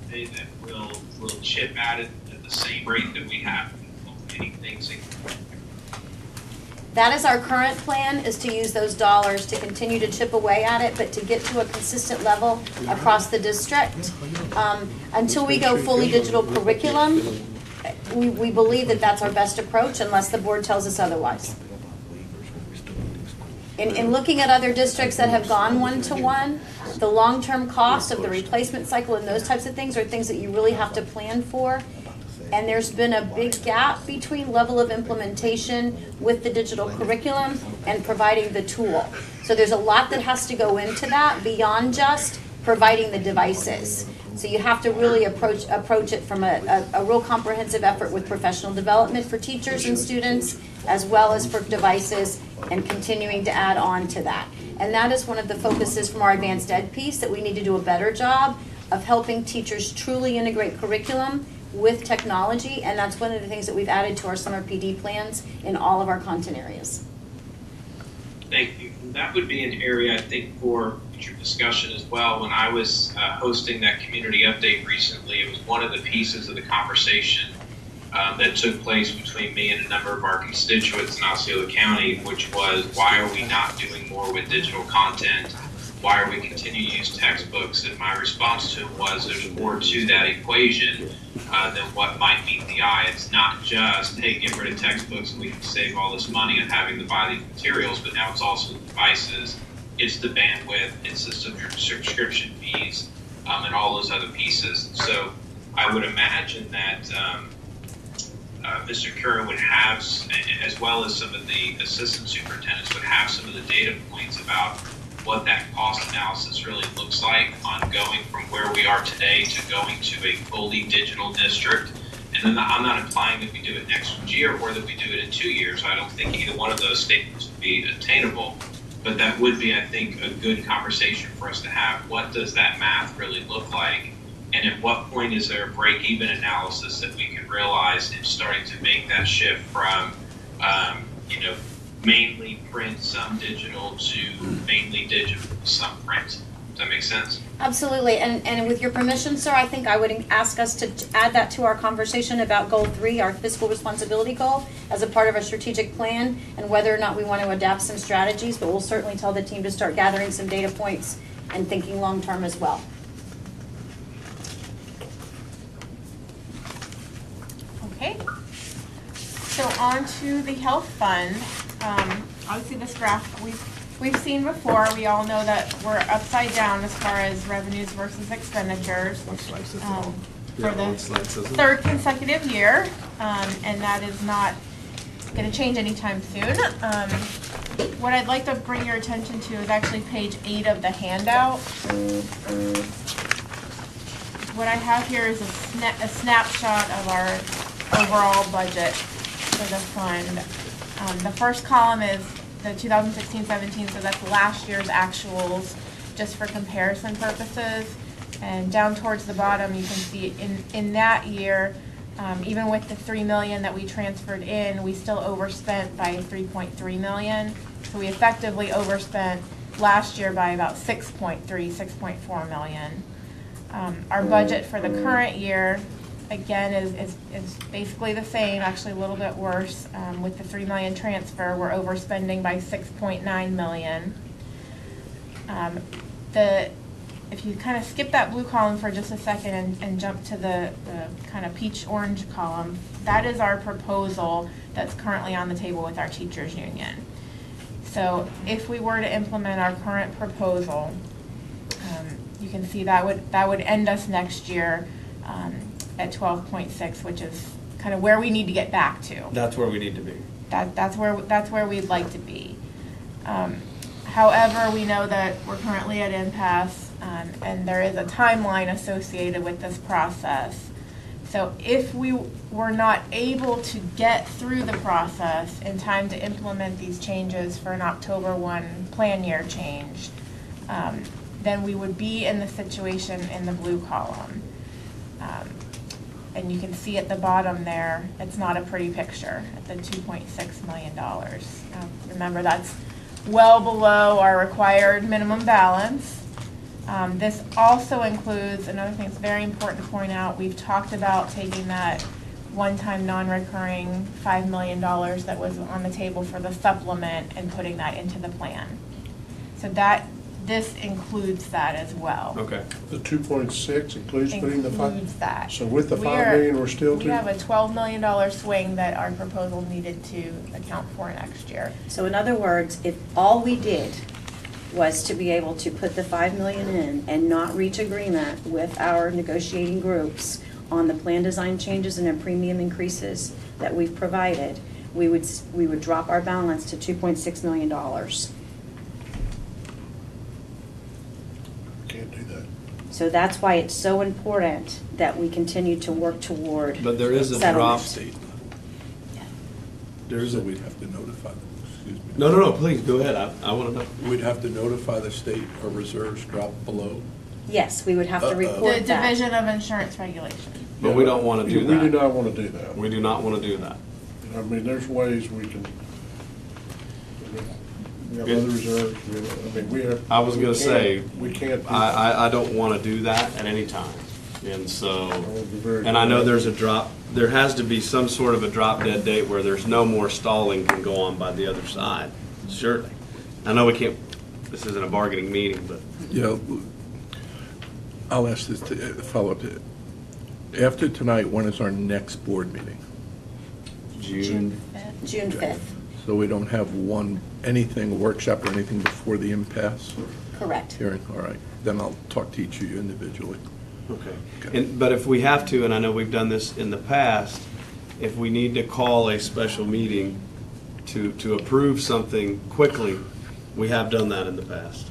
Say that we'll chip at it at the same rate that we have many things in. That is our current plan, is to use those dollars to continue to chip away at it, but to get to a consistent level across the district. Until we go fully digital curriculum, we believe that that's our best approach unless the board tells us otherwise. In looking at other districts that have gone one-to-one, the long-term cost of the replacement cycle and those types of things are things that you really have to plan for. And there's been a big gap between level of implementation with the digital curriculum and providing the tool. So there's a lot that has to go into that beyond just providing the devices. So you have to really approach it from a real comprehensive effort with professional development for teachers and students, as well as for devices, and continuing to add on to that. And that is one of the focuses from our advanced ed piece, that we need to do a better job of helping teachers truly integrate curriculum with technology, and that's one of the things that we've added to our summer PD plans in all of our content areas. Thank you. That would be an area, I think, for future discussion as well. When I was hosting that community update recently, it was one of the pieces of the conversation that took place between me and a number of our constituents in Osceola County, which was, why are we not doing more with digital content? Why are we continuing to use textbooks? And my response to him was, there's more to that equation than what might meet the eye. It's not just, hey, get rid of textbooks and we can save all this money on having to buy these materials, but now it's also the devices, it's the bandwidth, it's the subscription fees, and all those other pieces. So I would imagine that Mr. Curran would have, as well as some of the assistant superintendents, would have some of the data points about what that cost analysis really looks like on going from where we are today to going to a fully digital district. And then I'm not implying that we do it next year or that we do it in 2 years. I don't think either one of those statements would be attainable, but that would be, I think, a good conversation for us to have. What does that math really look like? And at what point is there a break-even analysis that we can realize in starting to make that shift from, mainly print, some digital, to mainly digital, some print? Does that make sense? Absolutely, and with your permission, sir, I think I would ask us to add that to our conversation about goal 3, our fiscal responsibility goal, as a part of our strategic plan, and whether or not we want to adapt some strategies, but we'll certainly tell the team to start gathering some data points and thinking long-term as well. Okay, so on to the health fund. Obviously this graph we've seen before. We all know that we're upside down as far as revenues versus expenditures for the third consecutive year, and that is not going to change anytime soon. What I'd like to bring your attention to is actually page 8 of the handout. What I have here is a snapshot of our overall budget for the fund. The first column is the 2016-17, so that's last year's actuals, just for comparison purposes. And down towards the bottom, you can see in that year, even with the $3 million that we transferred in, we still overspent by $3.3 million. So we effectively overspent last year by about $6.4 million. Our budget for the current year, again, is basically the same, actually a little bit worse. With the $3 million transfer, we're overspending by $6.9 million. If you kind of skip that blue column for just a second and jump to the kind of peach-orange column, that is our proposal that's currently on the table with our teachers union. So if we were to implement our current proposal, you can see that would end us next year at 12.6, which is kind of where we need to get back to. That's where we need to be. That's where we'd like to be. However, we know that we're currently at impasse, and there is a timeline associated with this process. So if we were not able to get through the process in time to implement these changes for an October 1 plan year change, then we would be in the situation in the blue column. And you can see at the bottom there, it's not a pretty picture at the $2.6 million. Remember, that's well below our required minimum balance. This also includes, another thing that's very important to point out, we've talked about taking that one-time non-recurring $5 million that was on the table for the supplement and putting that into the plan. So this includes that as well. Okay. The 2.6 includes putting the 5? Includes that. So with the 5 million, we're still We to? have a $12 million swing that our proposal needed to account for next year. So in other words, if all we did was to be able to put the 5 million in and not reach agreement with our negotiating groups on the plan design changes and the premium increases that we've provided, we would drop our balance to $2.6 million. Can't do that. So that's why it's so important that we continue to work toward But there is a settlement. drop. There is a, we'd have to notify them, excuse me. No, please, go ahead. I want to know. We'd have to notify the state our reserves drop below. Yes, we would have to The report that. Division of Insurance Regulation. But we don't want to do that. We do not want to do that. We do not want to do that. I mean, there's ways we can, we have Good. other reserves, I mean, we have. I was gonna say, We can't. do that. I don't want to do that at any time. And so, I would be very and I know glad. there's a drop, there has to be some sort of a drop dead date where there's no more stalling can go on by the other side, certainly. I know we can't, this isn't a bargaining meeting, but Yeah, I'll ask this to follow up. After tonight, when is our next board meeting? June, June 5th, So we don't have anything, workshop or anything before the impasse correct. hearing? All right, then I'll talk to each of you individually. okay. But if we have to, and I know we've done this in the past, if we need to call a special meeting to approve something quickly, we have done that in the past.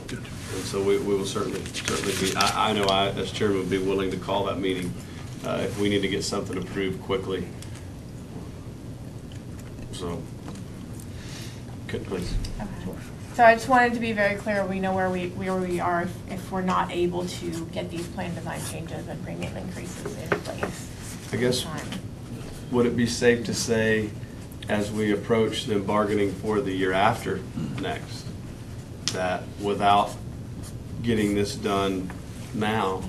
Good. And so we will certainly be, I know I, as chairman, would be willing to call that meeting if we need to get something approved quickly. So, please. Okay. So I just wanted to be very clear, we know where we are if we're not able to get these plan design changes and premium increases in place. I guess, Time. would it be safe to say, as we approach the bargaining for the year after next, that without getting this done now,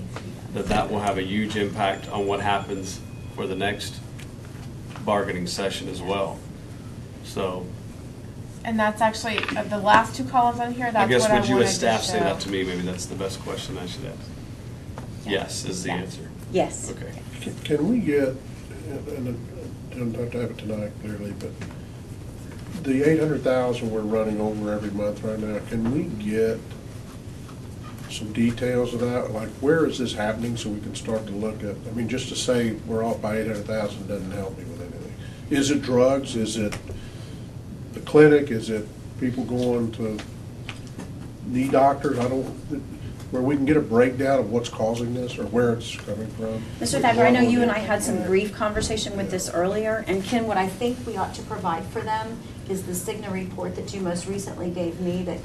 that will have a huge impact on what happens for the next bargaining session as well? So, And that's actually, the last two columns on here, I that's guess what I would you wanted as to staff say that show. to me? Maybe that's the best question I should ask. Yes is the Yeah. answer. Yes. Okay. Can we get, and I don't have to have it tonight clearly, but the 800,000 we're running over every month right now, can we get some details of that? Like, where is this happening so we can start to look at, I mean, just to say we're off by 800,000 doesn't help me with anything. Is it drugs? Is it the clinic? Is it people going to knee doctors? Where we can get a breakdown of what's causing this or where it's coming from. Mr. Thacker, I know you and I had some brief conversation with this earlier, and Ken, what I think we ought to provide for them is the Cigna report that you most recently gave me, that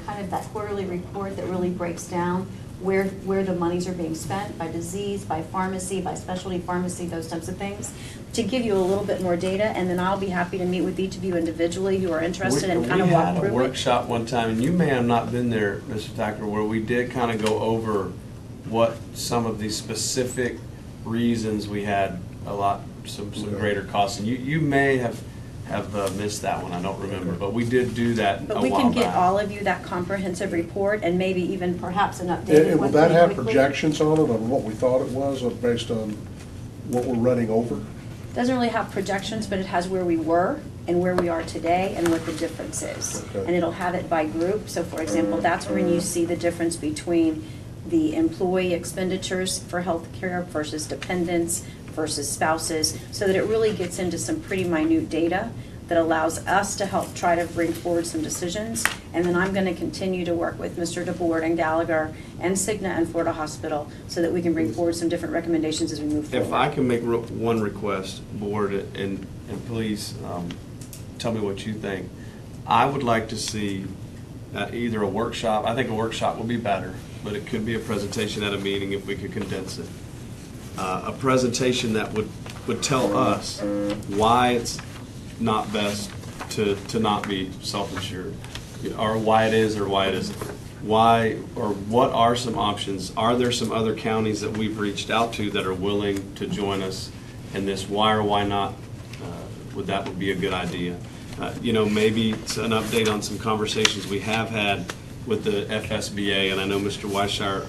quarterly report that really breaks down where the monies are being spent by disease, by pharmacy, by specialty pharmacy, those types of things, to give you a little bit more data, and then I'll be happy to meet with each of you individually who are interested and kind of We walk had a through it. workshop one time, and you may have not been there, Mr. Thacker, where we did kind of go over what some of the specific reasons we had some greater costs. And you may have missed that one, I don't remember, but we did do that a while back. But we can get all of you that comprehensive report and maybe even perhaps an updated And one. will that pretty have quickly. projections on it, on what we thought it was, or based on what we're running over? Doesn't really have projections, but it has where we were and where we are today and what the difference is. Okay. And it'll have it by group. So for example, that's when you see the difference between the employee expenditures for healthcare versus dependents versus spouses, so that it really gets into some pretty minute data that allows us to help try to bring forward some decisions. And then I'm going to continue to work with Mr. DeBoer and Gallagher and Cigna and Florida Hospital so that we can bring forward some different recommendations as we move forward. If I can make one request, board, and please tell me what you think. I would like to see either a workshop, I think a workshop would be better, but it could be a presentation at a meeting if we could condense it. a presentation that would tell us why it's not best to not be self-insured, or why it is or why it isn't. Why, or what are some options? Are there some other counties that we've reached out to that are willing to join us in this? Why or why not? Would be a good idea. Maybe it's an update on some conversations we have had with the FSBA, and I know Mr. Weisshire,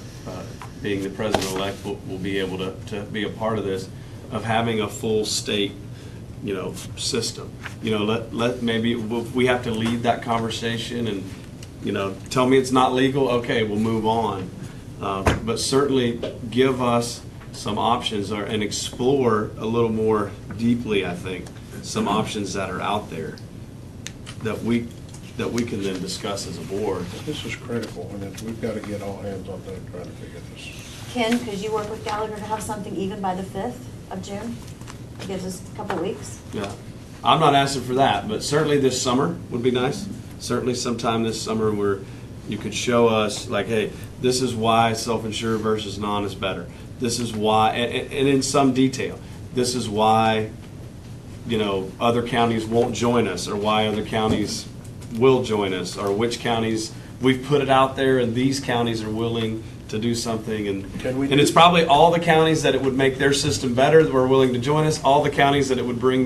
being the president-elect, will be able to be a part of this, of having a full state, system. Maybe if we have to lead that conversation and, tell me it's not legal, okay, we'll move on. But certainly give us some options and explore a little more deeply, I think, some options that are out there that we can then discuss as a board. This is critical, and we've got to get all hands on deck trying to figure this. Ken, could you work with Gallagher to have something even by the 5th of June? It gives us a couple weeks. Yeah, I'm not asking for that, but certainly this summer would be nice. Certainly sometime this summer where you could show us, like, hey, this is why self-insured versus non is better. This is why, and in some detail, this is why, other counties won't join us, or why other counties will join us, or which counties, we've put it out there and these counties are willing to do something. And it's probably all the counties that it would make their system better that were willing to join us. All the counties that it would bring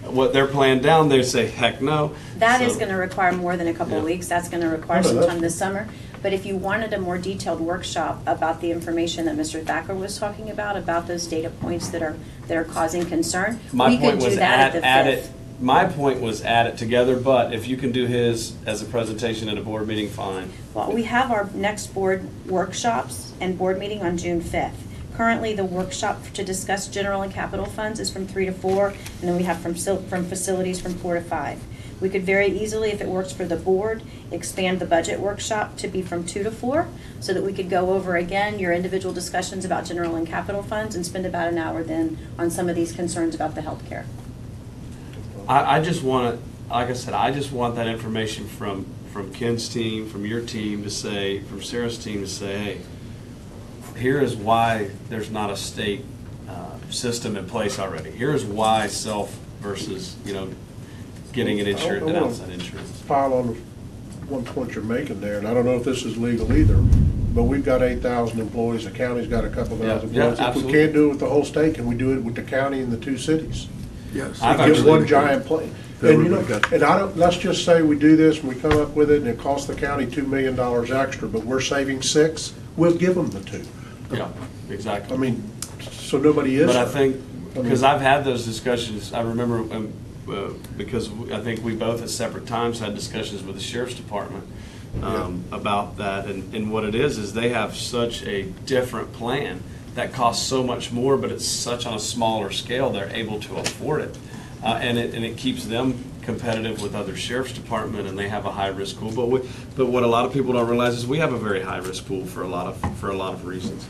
what their plan down, they say, heck no. That is going to require more than a couple of weeks. That's going to require some that's- time this summer. But if you wanted a more detailed workshop about the information that Mr. Thacker was talking about those data points that are causing concern, My we point could do was that at the add 5th. it. My point was add it together, but if you can do his as a presentation at a board meeting, fine. Well, we have our next board workshops and board meeting on June 5th. Currently, the workshop to discuss general and capital funds is from 3 to 4, and then we have from facilities from 4 to 5. We could very easily, if it works for the board, expand the budget workshop to be from 2 to 4, so that we could go over again your individual discussions about general and capital funds and spend about an hour then on some of these concerns about the healthcare. I just want to, like I said, I just want that information from Ken's team, from your team to say, from Sarah's team to say, hey, here is why there's not a state system in place already. Here is why self versus, getting an insurance and outside insurance. Pile on one point you're making there, and I don't know if this is legal either, but we've got 8,000 employees, the county's got a couple thousand Yeah, employees. If we absolutely. can't do it with the whole state, can we do it with the county and the 2 cities? Yes. I've Get actually- one giant plan. And let's just say we do this and we come up with it and it costs the county $2 million extra, but we're saving 6, we'll give them the 2. Yeah, exactly. I mean, so nobody is. But I think, because I've had those discussions, I remember, because I think we both at separate times had discussions with the sheriff's department about that. And what it is they have such a different plan that costs so much more, but it's such on a smaller scale, they're able to afford it. And it keeps them competitive with other sheriff's department, and they have a high-risk pool. But what a lot of people don't realize is we have a very high-risk pool for a lot of reasons.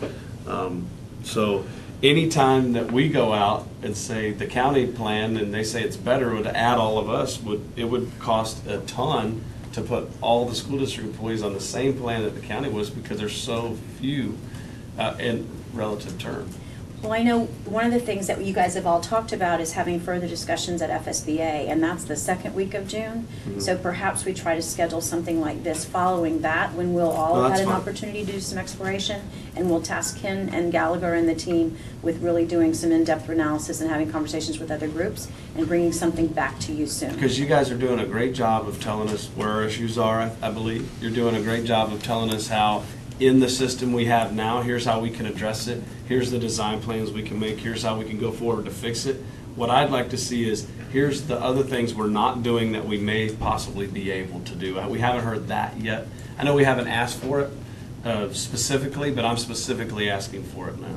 So anytime that we go out and say the county plan, and they say it's better to add all of us, it would cost a ton to put all the school district employees on the same plan that the county was, because there's so few in relative terms. Well, I know one of the things that you guys have all talked about is having further discussions at FSBA, and that's the second week of June. Mm-hmm. So perhaps we try to schedule something like this following that, when we'll all Well, have that's had an fine. opportunity to do some exploration, and we'll task Ken and Gallagher and the team with really doing some in-depth analysis and having conversations with other groups and bringing something back to you soon. Because you guys are doing a great job of telling us where our issues are, I believe. You're doing a great job of telling us how, in the system we have now, here's how we can address it. Here's the design plans we can make. Here's how we can go forward to fix it. What I'd like to see is, here's the other things we're not doing that we may possibly be able to do. We haven't heard that yet. I know we haven't asked for it specifically, but I'm specifically asking for it now.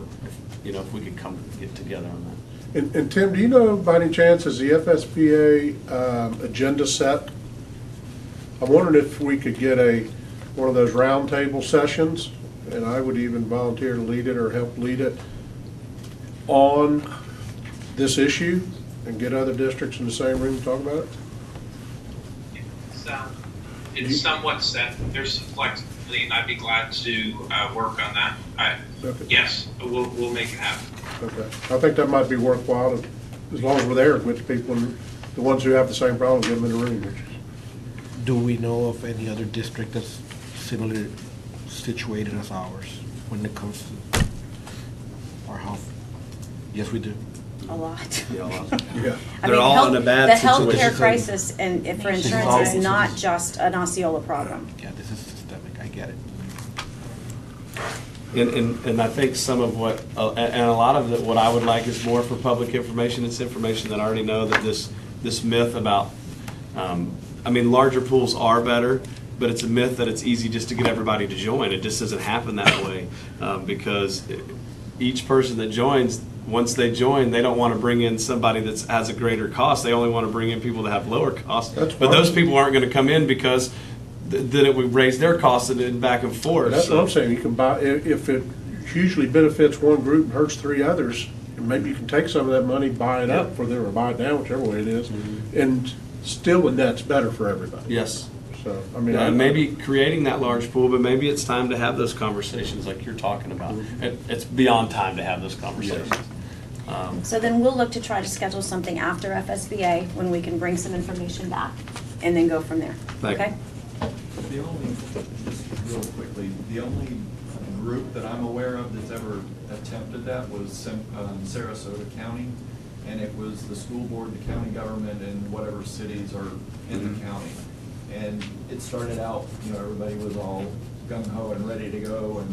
If we could get together on that. And Tim, do you know by any chance, is the FSBA agenda set? I'm wondering if we could get one of those roundtable sessions, and I would even volunteer to lead it or help lead it, on this issue, and get other districts in the same room to talk about it? It's somewhat set. There's some flexibility, and I'd be glad to work on that. Okay. Yes, we'll make it happen. Okay. I think that might be worthwhile, as long as we're there with people, and the ones who have the same problem, get them in the room, which is. Do we know of any other district that's similarly situated as ours when it comes to our health? Yes, we do. A lot. Yeah. I They're mean, all in a bad The situation. healthcare crisis and for insurance is not just an Osceola problem. Yeah, this is systemic, I get it. And I think some of what, and a lot of what I would like is more for public information. It's information that I already know, that this myth about, I mean, larger pools are better, but it's a myth that it's easy just to get everybody to join. It just doesn't happen that way, because each person that joins, once they join, they don't want to bring in somebody that has a greater cost. They only want to bring in people that have lower costs. That's But fine. those people aren't going to come in because then it would raise their costs and then back and forth. That's what I'm So- saying, you can buy, if it hugely benefits one group and hurts three others, maybe you can take some of that money, buy it up for them, or buy it down, whichever way it is, and still the net's better for everybody. Yes. So, I mean. Yeah, and maybe creating that large pool, but maybe it's time to have those conversations like you're talking about. It's beyond time to have those conversations. So then we'll look to try to schedule something after FSBA when we can bring some information back and then go from there. Thank you. Okay? The only, just real quickly, the only group that I'm aware of that's ever attempted that was Sarasota County, and it was the school board, the county government, and whatever cities are in the county. And it started out, everybody was all gung-ho and ready to go,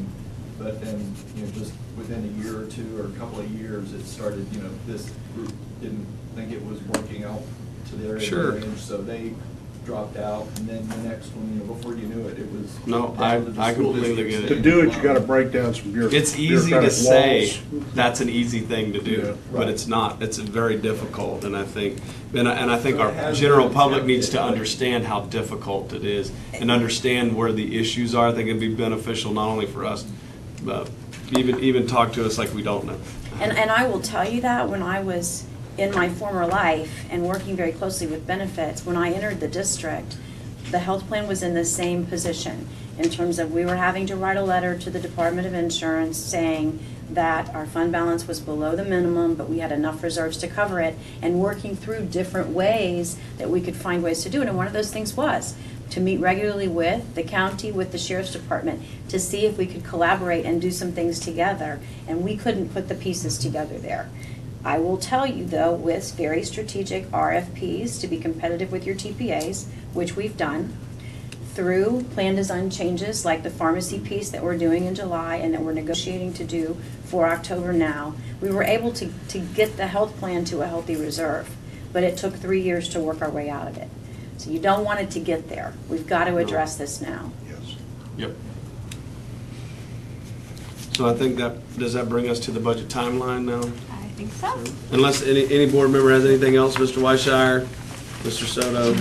but then, just within a year or two or a couple of years, it started, this group didn't think it was working out to their Sure. advantage, so they dropped out, and then the next one, before you knew it, it was. No, down to the I school completely districts get it. To do it, you gotta break down some It's easy to bureaucratic say walls. that's an easy thing to Yeah, do, but right. it's not. It's very difficult, and I think So our it has general been public needs to attempted, but- understand how difficult it is and understand where the issues are. I think it'd be beneficial not only for us, but even talk to us like we don't know. And I will tell you that when I was in my former life and working very closely with benefits, when I entered the district, the health plan was in the same position in terms of we were having to write a letter to the Department of Insurance saying that our fund balance was below the minimum, but we had enough reserves to cover it, and working through different ways that we could find ways to do it. And one of those things was to meet regularly with the county, with the sheriff's department, to see if we could collaborate and do some things together. And we couldn't put the pieces together there. I will tell you, though, with very strategic RFPs to be competitive with your TPAs, which we've done, through plan design changes like the pharmacy piece that we're doing in July and that we're negotiating to do for October now, we were able to get the health plan to a healthy reserve. But it took 3 years to work our way out of it. So you don't want it to get there. We've got to address this now. Yes. Yep. So I think does that bring us to the budget timeline now? I think so. Unless any board member has anything else, Mr. Weishire, Mr. Soto?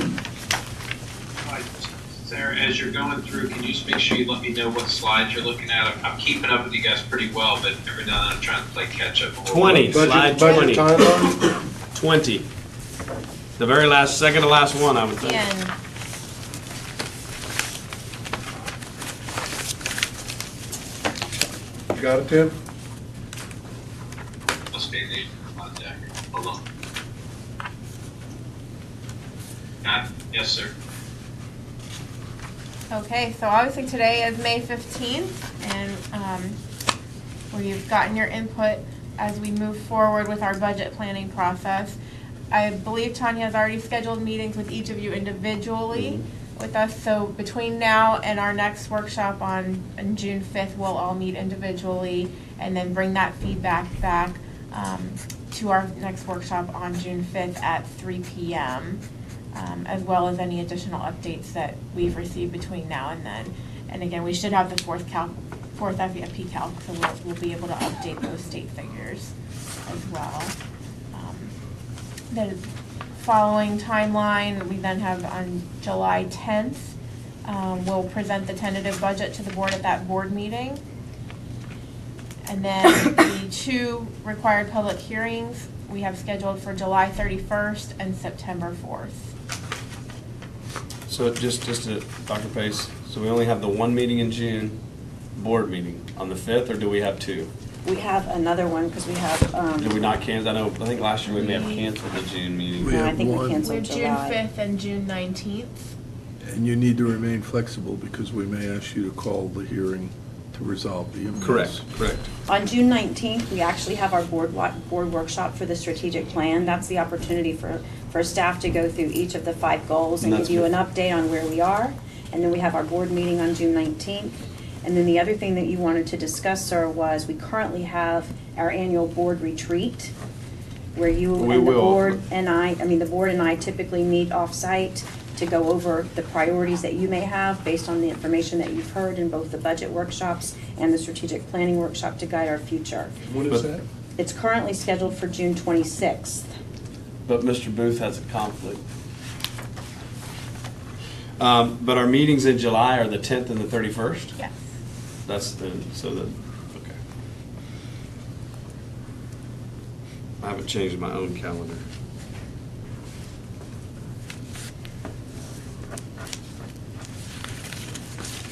Sarah, as you're going through, can you just make sure you let me know what slides you're looking at? I'm keeping up with you guys pretty well, but every now and then I'm trying to play catch up. a little 20. bit. Slide Budget 20. timeline? 20. The very last, second to last one, I would think. And You got it, Tim? Must be the on deck. Hold on. Yes, sir. okay, so obviously today is May 15th, and we've gotten your input as we move forward with our budget planning process. I believe Tanya has already scheduled meetings with each of you individually with us, so between now and our next workshop on June 5th, we'll all meet individually and then bring that feedback back to our next workshop on June 5th at 3 p.m., as well as any additional updates that we've received between now and then. And again, we should have the fourth FEP calc, so we'll be able to update those state figures as well. The following timeline, we then have on July 10th, we'll present the tentative budget to the board at that board meeting. And then the 2 required public hearings we have scheduled for July 31st and September 4th. So just to, Dr. Pace, so we only have the one meeting in June, board meeting, on the 5th, or do we have 2? We have another one, because we have, Did we not cancel? I think last year we may have canceled the June meeting. We no, I have think we one. We canceled have June July. 5th and June 19th. And you need to remain flexible because we may ask you to call the hearing to resolve the impasse. Correct. On June 19th, we actually have our board workshop for the strategic plan. That's the opportunity for staff to go through each of the 5 goals and And give you an that's update on where we are. And then we have our board meeting on June 19th. And then the other thing that you wanted to discuss, sir, was we currently have our annual board retreat where you We and the will. board and the board and I typically meet off-site to go over the priorities that you may have based on the information that you've heard in both the budget workshops and the strategic planning workshop to guide our future. What is that? It's currently scheduled for June 26th. But Mr. Booth has a conflict. But our meetings in July are the 10th and the 31st? Yes. That's the, okay. I haven't changed my own calendar.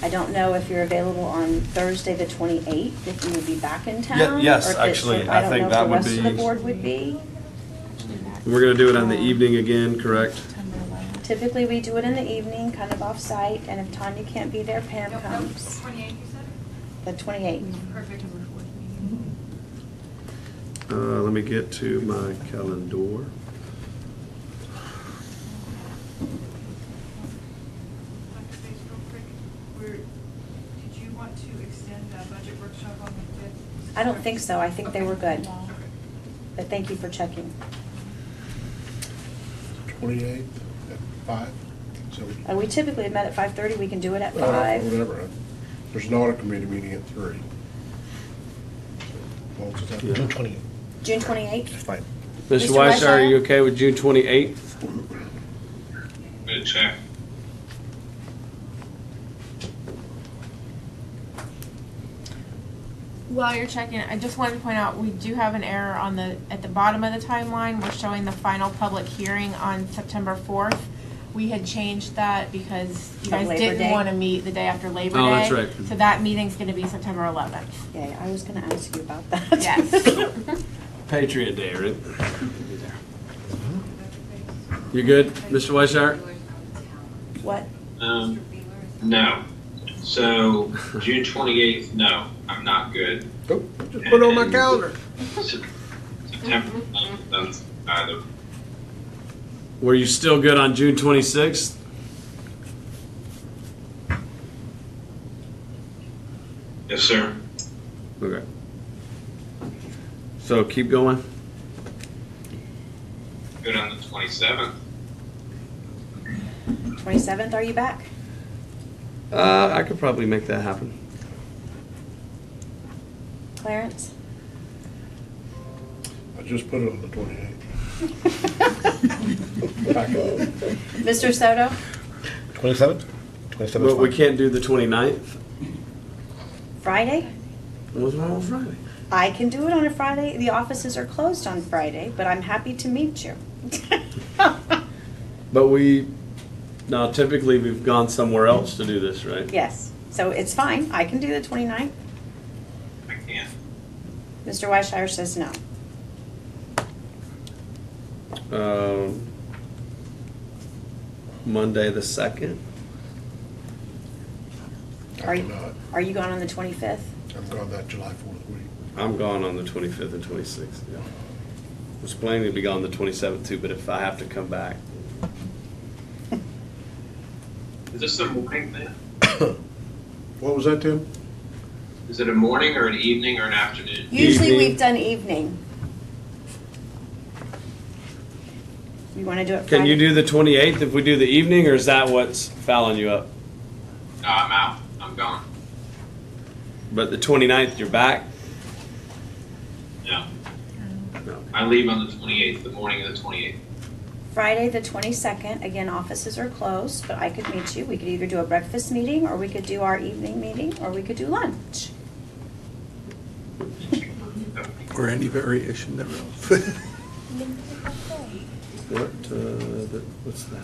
I don't know if you're available on Thursday, the 28th, if you would be back in town. yes, or if it's- actually, I think that would I don't know if the rest of be- the board would be. We're gonna do it on the evening again, correct? Typically, we do it in the evening, kind of off-site, and if Tanya can't be there, Pam comes. 28th, you said? The 28th. Perfect. Let me get to my calendar. Did you want to extend the budget workshop on the 5th? I don't think so. I think they Okay. were good. But thank you for checking. 28th at 5? So, We typically have met at 5:30. We can do it at uh, 5. whatever. There's an audit committee meeting at 3. What was that? Yeah. June 20th. June 28th? Fine. Mr. Mr. Weishaw, are you Weishaw? okay with June 28th? I'm gonna check. While you're checking, I just wanted to point out, we do have an error at the bottom of the timeline. We're showing the final public hearing on September 4th. We had changed that because you Of guys Labor didn't Day? want to meet the day after Labor Day. Oh, that's right. So that meeting's going to be September 11th. Yeah, I was going to ask you about that. Yes. Patriot Day, right? You good, Mr. Weishaw? What? No. So, June 28th, no, I'm not good. Oh, just put it on my calendar. September 11th, either. Were you still good on June 26th? Yes, sir. Okay. So keep going. Good on the 27th. 27th, are you back? I could probably make that happen. Clarence? I just put it on the 28th. Mr. Soto? 27th? 27th. But we can't do the 29th? Friday? What's wrong with Friday? I can do it on a Friday. The offices are closed on Friday, but I'm happy to meet you. But now typically we've gone somewhere else to do this, right? Yes, so it's fine. I can do the 29th. I can't. Mr. Weishayer says no. Monday the 2nd? Are you, I'm not. are you going on the 25th? I'm gone that July 4th week. I'm gone on the 25th and 26th, yeah. I was planning to be gone the 27th too, but if I have to come back. Is this a morning then? What was that, Tim? Is it a morning or an evening or an afternoon? Usually Evening. we've done evening. You want to do it Friday? Can you do the 28th if we do the evening, or is that what's fouling you up? No, I'm out. I'm gone. But the 29th, you're back? No. No. I leave on the 28th, the morning of the 28th. Friday, the 22nd, again, offices are closed, but I could meet you. We could either do a breakfast meeting, or we could do our evening meeting, or we could do lunch. Or any variation thereof. What's that?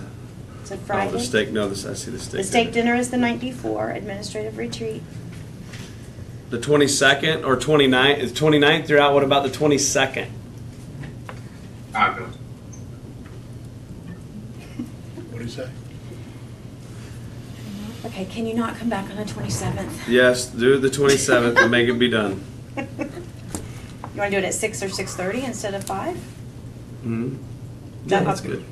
It's a Oh, the Friday. steak, no, I see the steak. The steak dinner is the night before, administrative retreat. The 22nd or 29th? Is 29th you're out? What about the 22nd? I'll go. What do you say? Okay, can you not come back on the 27th? Yes, do the 27th and make it be done. You want to do it at 6 or 6:30 instead of 5? Mm-hmm. That- Yeah, that's good.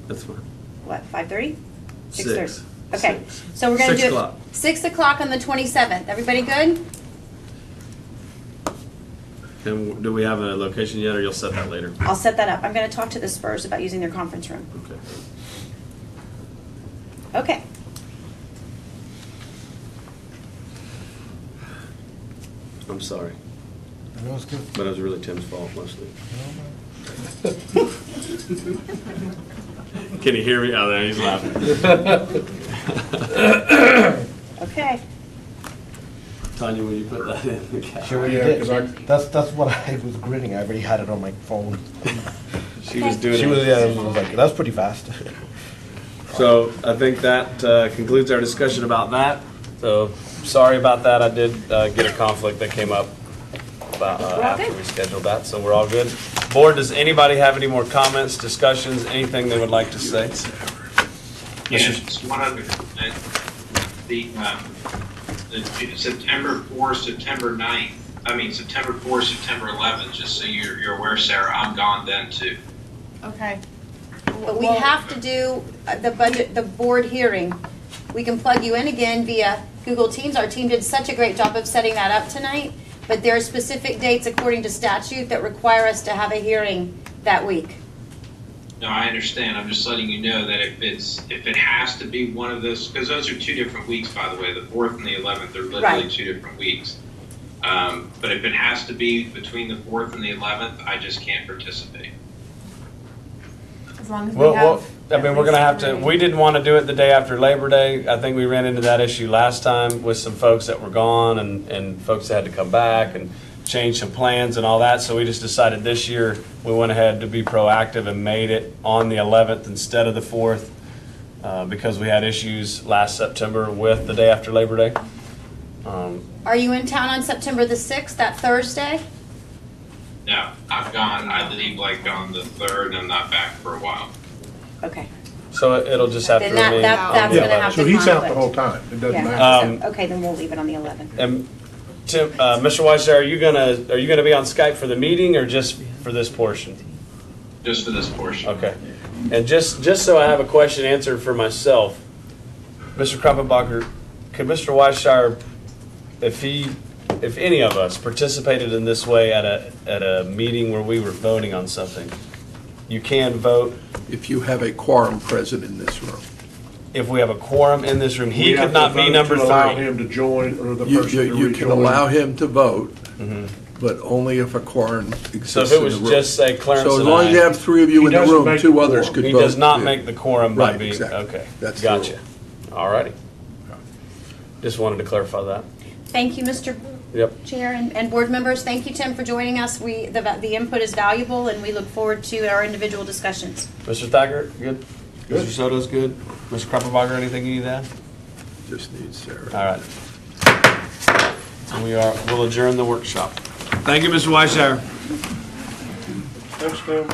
That's fine. What, 5:30? 6. Okay, 6. so we're gonna 6 do o'clock. it 6 o'clock on the 27th. Everybody good? And do we have a location yet, or you'll set that later? I'll set that up. I'm gonna talk to the Spurs about using their conference room. Okay. Okay. I'm sorry, No, it's good. but it was really Tim's fault mostly. Can you hear me? Oh, there he's laughing. Okay. Tanya, will you put that in the calendar? She already Yeah, did. 'cause I- That's what I was grinning. I already had it on my phone. She was doing She it. was, yeah, I was like, that's pretty fast. So I think that concludes our discussion about that. So sorry about that. I did get a conflict that came up about after good. we scheduled that, so we're all good. Board, does anybody have any more comments, discussions, anything they would like to say? Yeah, just one other comment. The September 4, September 9th, September 4, September 11th, just so you're aware, Sarah, I'm gone then too. Okay. But we have to do the board hearing. We can plug you in again via Google Teams. Our team did such a great job of setting that up tonight. But there are specific dates according to statute that require us to have a hearing that week. No, I understand. I'm just letting you know that if it has to be one of those, because those are 2 different weeks, by the way. The 4th and the 11th are literally Right. 2 different weeks. But if it has to be between the 4th and the 11th, I just can't participate. As long as we Well, have. we're gonna have to, we didn't want to do it the day after Labor Day. I think we ran into that issue last time with some folks that were gone and folks that had to come back and change some plans and all that. So we just decided this year, we went ahead to be proactive and made it on the 11th instead of the 4th because we had issues last September with the day after Labor Day. Are you in town on September the 6th, that Thursday? No, I'm gone. I leave like on the 3rd and I'm not back for a while. Okay. So it'll just have to Then remain. that's gonna have to So he's out the conflict. whole time. It doesn't Yeah. matter. So- okay, then we'll leave it on the 11th. And Tim, Mr. Weiser, are you gonna be on Skype for the meeting or just for this portion? Just for this portion. Okay. And just so I have a question answered for myself, Mr. Krumpenbacher, could Mr. Weisshire, if any of us participated in this way at a meeting where we were voting on something, you can vote If you have a quorum present in this room. if we have a quorum in this room. We He have could to not be vote number to allow 3. him to join or the You person to you can rejoin. allow him to vote, Mhm. but only if a quorum exists So if in it the was room. just, say, Clarence So as and long as you I, have 3 of you He in the doesn't room, make 2 the others quorum. could he vote. does not Yeah. make the quorum by Right, being, exactly. okay. That's the Gotcha. rule. All righty. Just wanted to clarify that. Thank you, Mr. Yep. Chair and board members. Thank you, Tim, for joining us. The input is valuable, and we look forward to our individual discussions. Mr. Thacker, good? Good. Mr. Soto's good? Mr. Krumpenbacher, anything you need to add? Just needs Sarah. All right. So we'll adjourn the workshop. Thank you, Mr. Weisshire. Thanks, Tim.